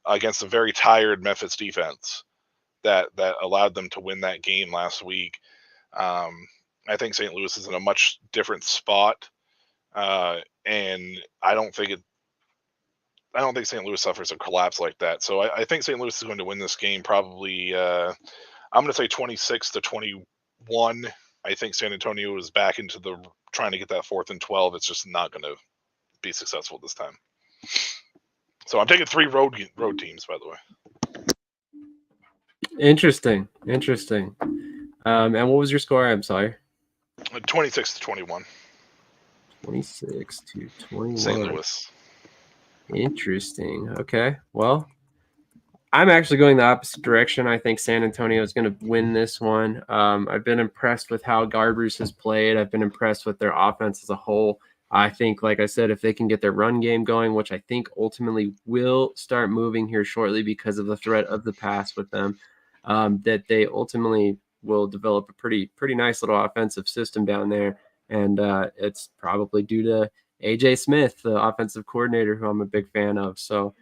against a very tired Memphis defense that allowed them to win that game last week. I think St. Louis is in a much different spot, and I don't think St. Louis suffers a collapse like that. So I think St. Louis is going to win this game probably. I'm going to say 26-21. I think San Antonio is back into the trying to get that 4th and 12. It's just not going to be successful this time. So I'm taking 3 road teams, by the way. Interesting. And what was your score? I'm sorry. 26-21. 26-21. St. Louis. Interesting. Okay. Well, I'm actually going the opposite direction. I think San Antonio is going to win this one. I've been impressed with how Garbers has played. I've been impressed with their offense as a whole. I think, like I said, if they can get their run game going, which I think ultimately will start moving here shortly because of the threat of the pass with them, that they ultimately will develop a pretty nice little offensive system down there. And it's probably due to AJ Smith, the offensive coordinator, who I'm a big fan of. So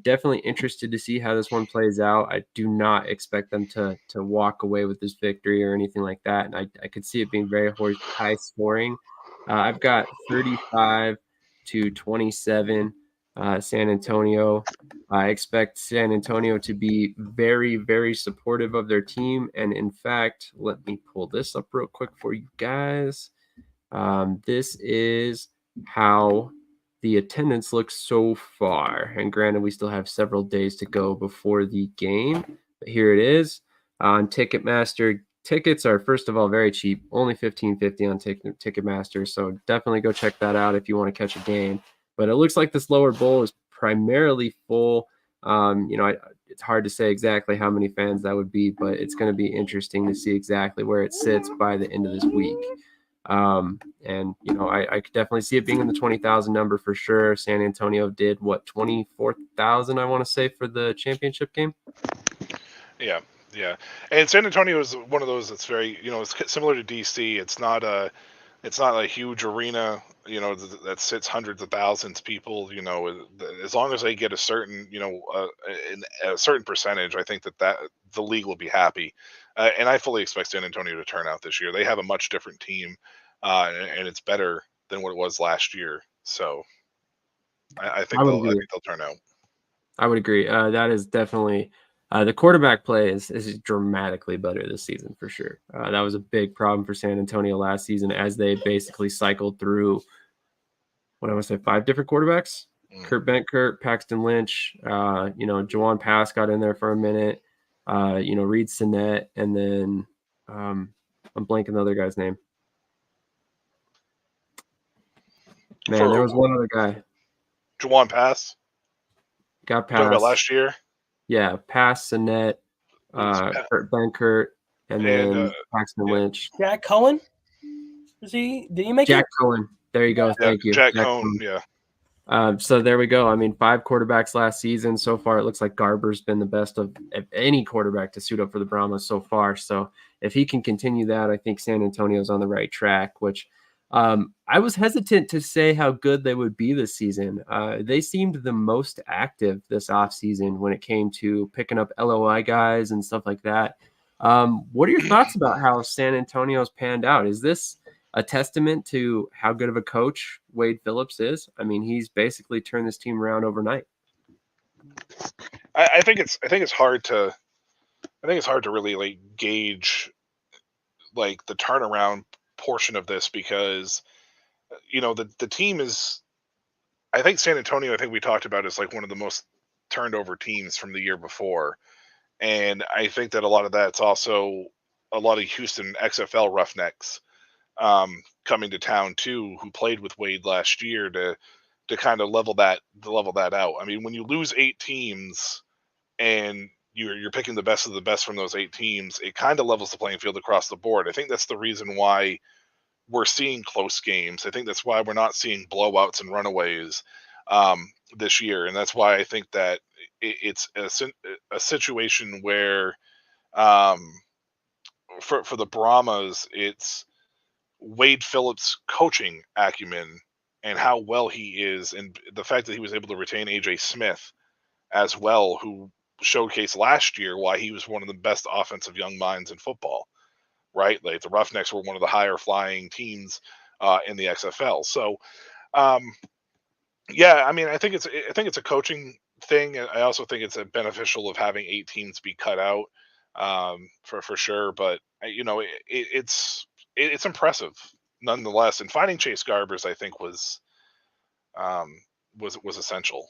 definitely interested to see how this one plays out. I do not expect them to walk away with this victory or anything like that. And I could see it being very high scoring. I've got 35-27 San Antonio. I expect San Antonio to be very, very supportive of their team. And in fact, let me pull this up real quick for you guys. This is how the attendance looks so far. And granted, we still have several days to go before the game. But here it is. On Ticketmaster, tickets are, first of all, very cheap. Only $15.50 on Ticketmaster. So definitely go check that out if you want to catch a game. But it looks like this lower bowl is primarily full. It's hard to say exactly how many fans that would be, but it's going to be interesting to see exactly where it sits by the end of this week. I could definitely see it being in the 20,000 number for sure. San Antonio did 24,000, I want to say, for the championship game. Yeah. And San Antonio is one of those that's very, it's similar to DC. It's not a huge arena, that sits hundreds of thousands of people. As long as they get a certain, a certain percentage, I think that the league will be happy. And I fully expect San Antonio to turn out this year. They have a much different team, and it's better than what it was last year. So I think they'll turn out. I would agree. That is definitely the quarterback play is dramatically better this season for sure. That was a big problem for San Antonio last season as they basically cycled through, what I want to say, 5 different quarterbacks. Kurt Benkert, Paxton Lynch, Jawan Pass got in there for a minute, Reed Sinnett, and then I'm blanking the other guy's name. Man, there was one other guy. Jawan Pass? Got Pass. Talking about last year? Yeah, Pass, Sinnett, Kurt Benkert, and then Paxton Lynch. Jack Cohen? Did he make Jack Cohen. There you go. Thank you. Jack Cohen, yeah. So there we go. I mean, 5 quarterbacks last season. So far, it looks like Garber's been the best of any quarterback to suit up for the Brahmas so far. So if he can continue that, I think San Antonio's on the right track, which I was hesitant to say how good they would be this season. They seemed the most active this offseason when it came to picking up LOI guys and stuff like that. What are your thoughts about how San Antonio's panned out? Is this a testament to how good of a coach Wade Phillips is? I mean, he's basically turned this team around overnight. I think it's hard to really gauge the turnaround portion of this because the team is, I think San Antonio, I think we talked about, is one of the most turned over teams from the year before, and I think that a lot of that's also a lot of Houston XFL Roughnecks coming to town too, who played with Wade last year to kind of level that out. I mean, when you lose 8 teams and you're picking the best of the best from those 8 teams, it kind of levels the playing field across the board. I think that's the reason why we're seeing close games. I think that's why we're not seeing blowouts and runaways this year, and that's why I think that it's a situation where for the Brahmas, it's Wade Phillips' coaching acumen and how well he is, and the fact that he was able to retain AJ Smith as well, who showcased last year why he was one of the best offensive young minds in football, right? The Roughnecks were one of the higher flying teams in the XFL. So, I mean, I think it's a coaching thing. I also think it's a beneficial of having 8 teams be cut out for sure. But it's impressive nonetheless. And finding Chase Garbers, I think, was essential.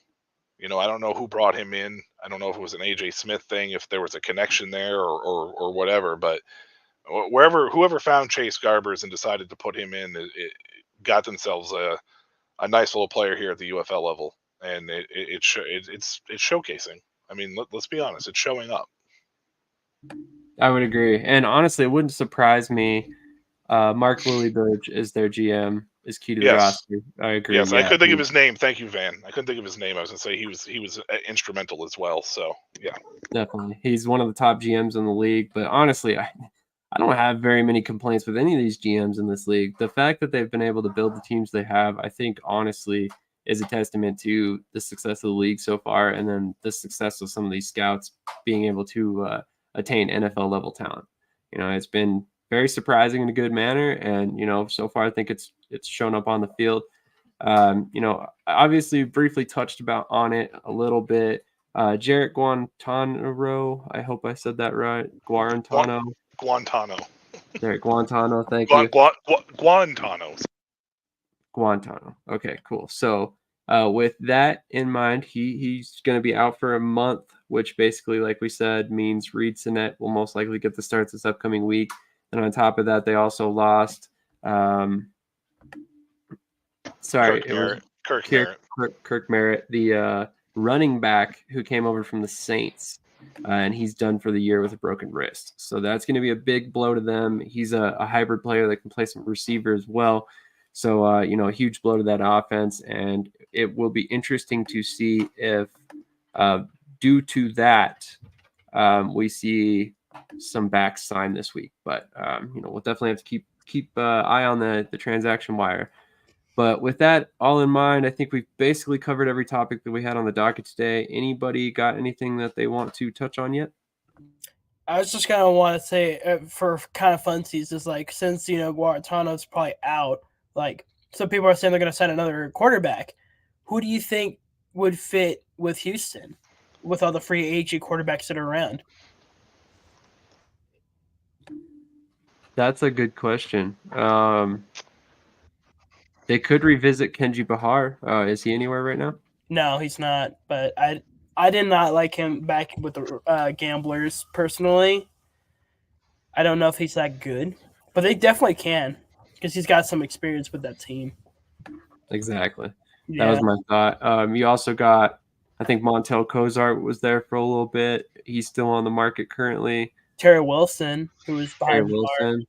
I don't know who brought him in. I don't know if it was an AJ Smith thing, if there was a connection there or whatever. But whoever found Chase Garbers and decided to put him in, it got themselves a nice little player here at the UFL level, and it's showcasing. I mean, let's be honest, it's showing up. I would agree, and honestly, it wouldn't surprise me. Mark Lillibridge is their GM, is key to the roster. I agree. Yes, I couldn't think of his name. Thank you, Van. I couldn't think of his name. I was going to say he was instrumental as well. So yeah, definitely, he's one of the top GMs in the league. But honestly, I don't have very many complaints with any of these GMs in this league. The fact that they've been able to build the teams they have, I think, honestly, is a testament to the success of the league so far, and then the success of some of these scouts being able to attain NFL level talent. It's been very surprising in a good manner, and so far I think it's shown up on the field. Obviously briefly touched on it a little bit. Jarrett Guantano, I hope I said that right. Guarantano. Guantano. Jarrett Guantano, thank you. Guantano. Guantano. Okay, cool. So with that in mind, he's going to be out for a month, which basically, like we said, means Reed Sinet will most likely get the starts this upcoming week. And on top of that, they also lost. Kirk Merritt, the running back who came over from the Saints, and he's done for the year with a broken wrist. So that's going to be a big blow to them. He's a hybrid player that can play some receiver as well. So, a huge blow to that offense. And it will be interesting to see if, due to that, we see some backs signed this week. But, we'll definitely have to keep eye on the transaction wire. But with that all in mind, I think we've basically covered every topic that we had on the docket today. Anybody got anything that they want to touch on yet? I was just gonna want to say for kind of funsies is like, since Guarantano's probably out, like some people are saying they're gonna sign another quarterback. Who do you think would fit with Houston with all the free agent quarterbacks that are around? That's a good question. They could revisit Kenji Bahar. Is he anywhere right now? No, he's not. But I did not like him back with the Gamblers personally. I don't know if he's that good, but they definitely can because he's got some experience with that team. Exactly. Yeah. That was my thought. You also got, I think Montel Cozart was there for a little bit. He's still on the market currently. Terry Wilson, who was behind Wilson.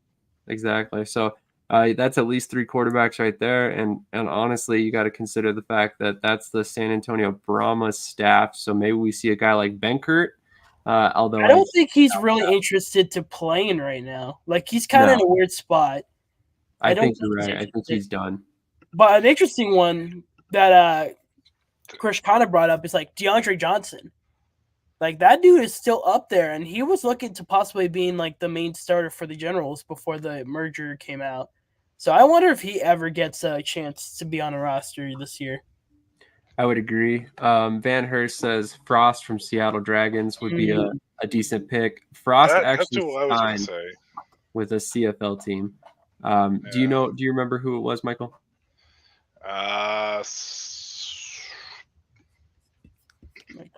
Exactly. So that's at least 3 quarterbacks right there. And honestly, you got to consider the fact that that's the San Antonio Brahma staff. So maybe we see a guy like Benkert. Although I don't think he's really interested to playing right now. Like, he's kind of in a weird spot. I think you're right. I think he's done. But an interesting one that Chris kind of brought up is like DeAndre Johnson. Like, that dude is still up there, and he was looking to possibly being like the main starter for the Generals before the merger came out. So I wonder if he ever gets a chance to be on a roster this year. I would agree. Van Hurst says Frost from Seattle Dragons would be a decent pick. Frost actually signed with a CFL team. Do you remember who it was, Michael?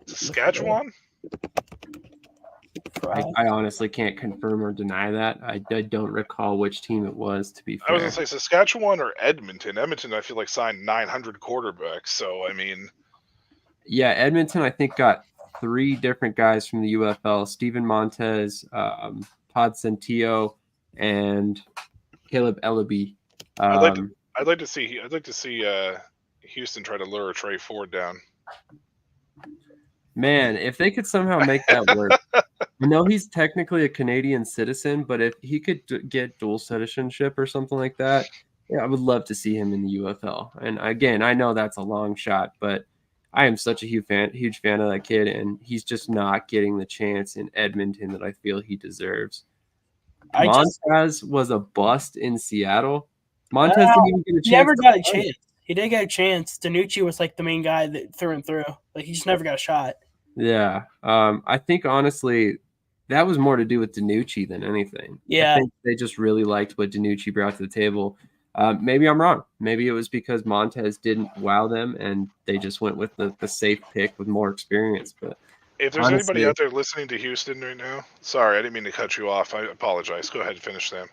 Saskatchewan? I honestly can't confirm or deny that. I don't recall which team it was, to be fair. I was going to say Saskatchewan or Edmonton. Edmonton, I feel like, signed 900 quarterbacks. So, I mean... Yeah, Edmonton, I think, got 3 different guys from the UFL. Steven Montez, Todd Centillo, and Caleb Ellaby. I'd like to see Houston try to lure Trey Ford down. Man, if they could somehow make that work. I know he's technically a Canadian citizen, but if he could get dual citizenship or something like that, yeah, I would love to see him in the UFL. And again, I know that's a long shot, but I am such a huge fan of that kid, and he's just not getting the chance in Edmonton that I feel he deserves. Montez was a bust in Seattle. Montez didn't even get a chance. He never got a chance. He didn't get a chance. Danucci was like the main guy that through and through. Like, he just never got a shot. Yeah. I think, honestly, that was more to do with Danucci than anything. Yeah. I think they just really liked what Danucci brought to the table. Maybe I'm wrong. Maybe it was because Montez didn't wow them, and they just went with the safe pick with more experience. But if there's anybody out there listening to Houston right now, sorry, I didn't mean to cut you off. I apologize. Go ahead and finish, Sam.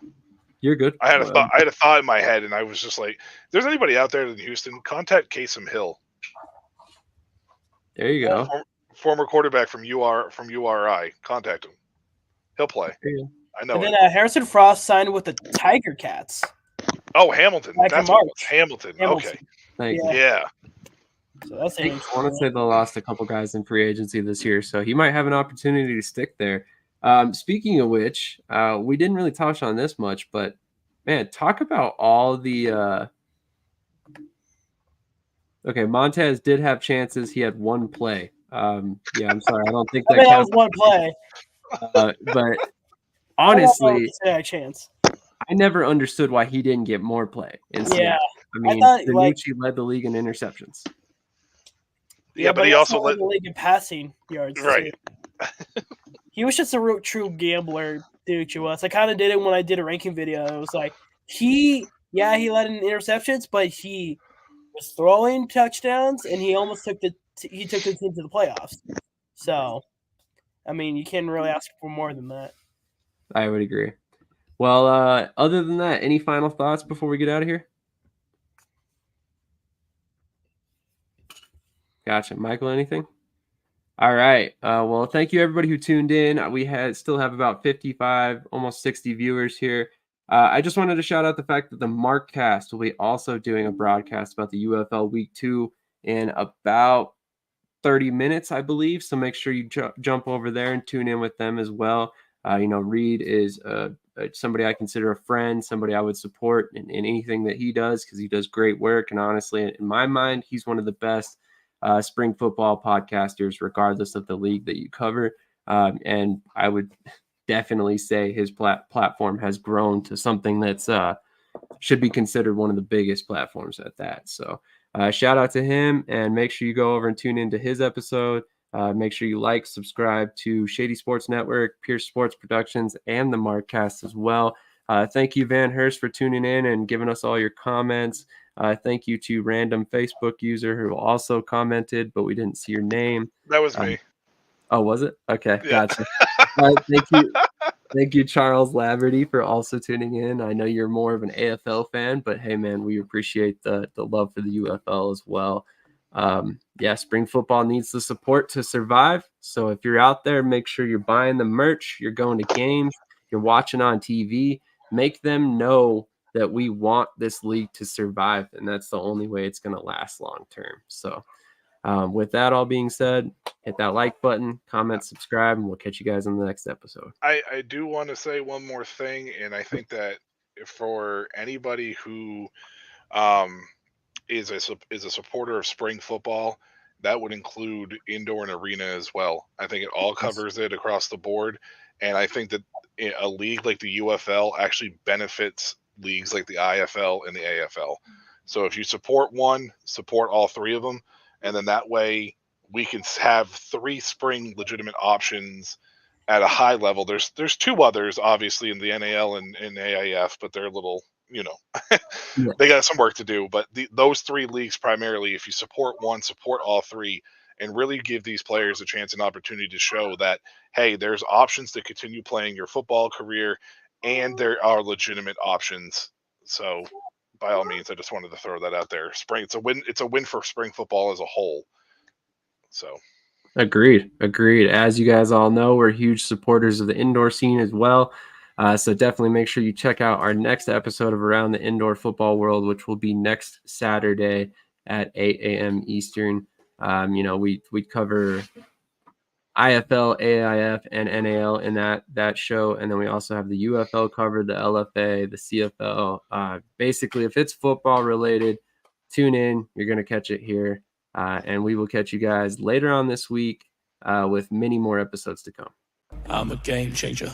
You're good. I had a thought in my head, and I was just like, if there's anybody out there in Houston, contact Kasem Hill. There you go. Former quarterback from URI. Contact him. He'll play. I know. And then Harrison Frost signed with the Tiger Cats. Oh, Hamilton. That's what it was. Hamilton. Okay. Thank you. Yeah. So that's I want to say they lost a couple guys in free agency this year, so he might have an opportunity to stick there. Speaking of which, we didn't really touch on this much, but man, talk about all the okay, Montez did have chances. He had 1 play. I'm sorry. I don't think that that was 1 play. But honestly, a chance. I never understood why he didn't get more play. Yeah. I mean, Danucci led the league in interceptions. Yeah, but he also led the league in passing yards. Right. He was just a real true gambler, Danucci was. I kind of did it when I did a ranking video. It was like he Yeah, he led in interceptions, but he was throwing touchdowns, and he almost took the team to the playoffs. So, I mean, you can't really ask for more than that. I would agree. Well, other than that, any final thoughts before we get out of here? Gotcha. Michael, anything? All right. Well, thank you everybody who tuned in. We still have about 55, almost 60 viewers here. I just wanted to shout out the fact that the Markcast will be also doing a broadcast about the UFL Week 2 in about 30 minutes, I believe. So make sure you jump over there and tune in with them as well. Reed is somebody I consider a friend, somebody I would support in anything that he does because he does great work. And honestly, in my mind, he's one of the best spring football podcasters, regardless of the league that you cover. And I would definitely say his platform has grown to something that's should be considered one of the biggest platforms at that. So shout out to him, and make sure you go over and tune into his episode. Make sure you subscribe to Shady Sports Network, Pearce Sports Productions, and the Markcast as well. Thank you, Van Hurst, for tuning in and giving us all your comments. Thank you to random Facebook user who also commented, but we didn't see your name. That was me. Oh, was it? Okay, Yeah. gotcha. All right, thank you. Thank you, Charles Laverty, for also tuning in. I know you're more of an AFL fan, but hey, man, we appreciate the love for the UFL as well. Spring football needs the support to survive. So if you're out there, make sure you're buying the merch, you're going to games, you're watching on TV. Make them know that we want this league to survive, and that's the only way it's going to last long term. So with that all being said, hit that like button, comment, subscribe, and we'll catch you guys on the next episode. I do want to say one more thing, and I think that for anybody who is a supporter of spring football, that would include indoor and arena as well. I think it all covers it across the board, and I think that a league like the UFL actually benefits leagues like the IFL and the AFL. So if you support one, support all three of them, and then that way we can have three spring legitimate options at a high level. There's two others, obviously, in the NAL and AIF, but they're a little, they got some work to do. But those three leagues primarily, if you support one, support all three, and really give these players a chance and opportunity to show that, hey, there's options to continue playing your football career, and there are legitimate options. So by all means, I just wanted to throw that out there. Spring, it's a win for spring football as a whole. So Agreed. As you guys all know, we're huge supporters of the indoor scene as well. So definitely make sure you check out our next episode of Around the Indoor Football World, which will be next Saturday at 8 a.m. Eastern. We cover IFL, AIF, and NAL in that show, and then we also have the UFL covered, the LFA, the CFL. Basically, if it's football related, tune in. You're going to catch it here. And we will catch you guys later on this week with many more episodes to come. I'm a game changer.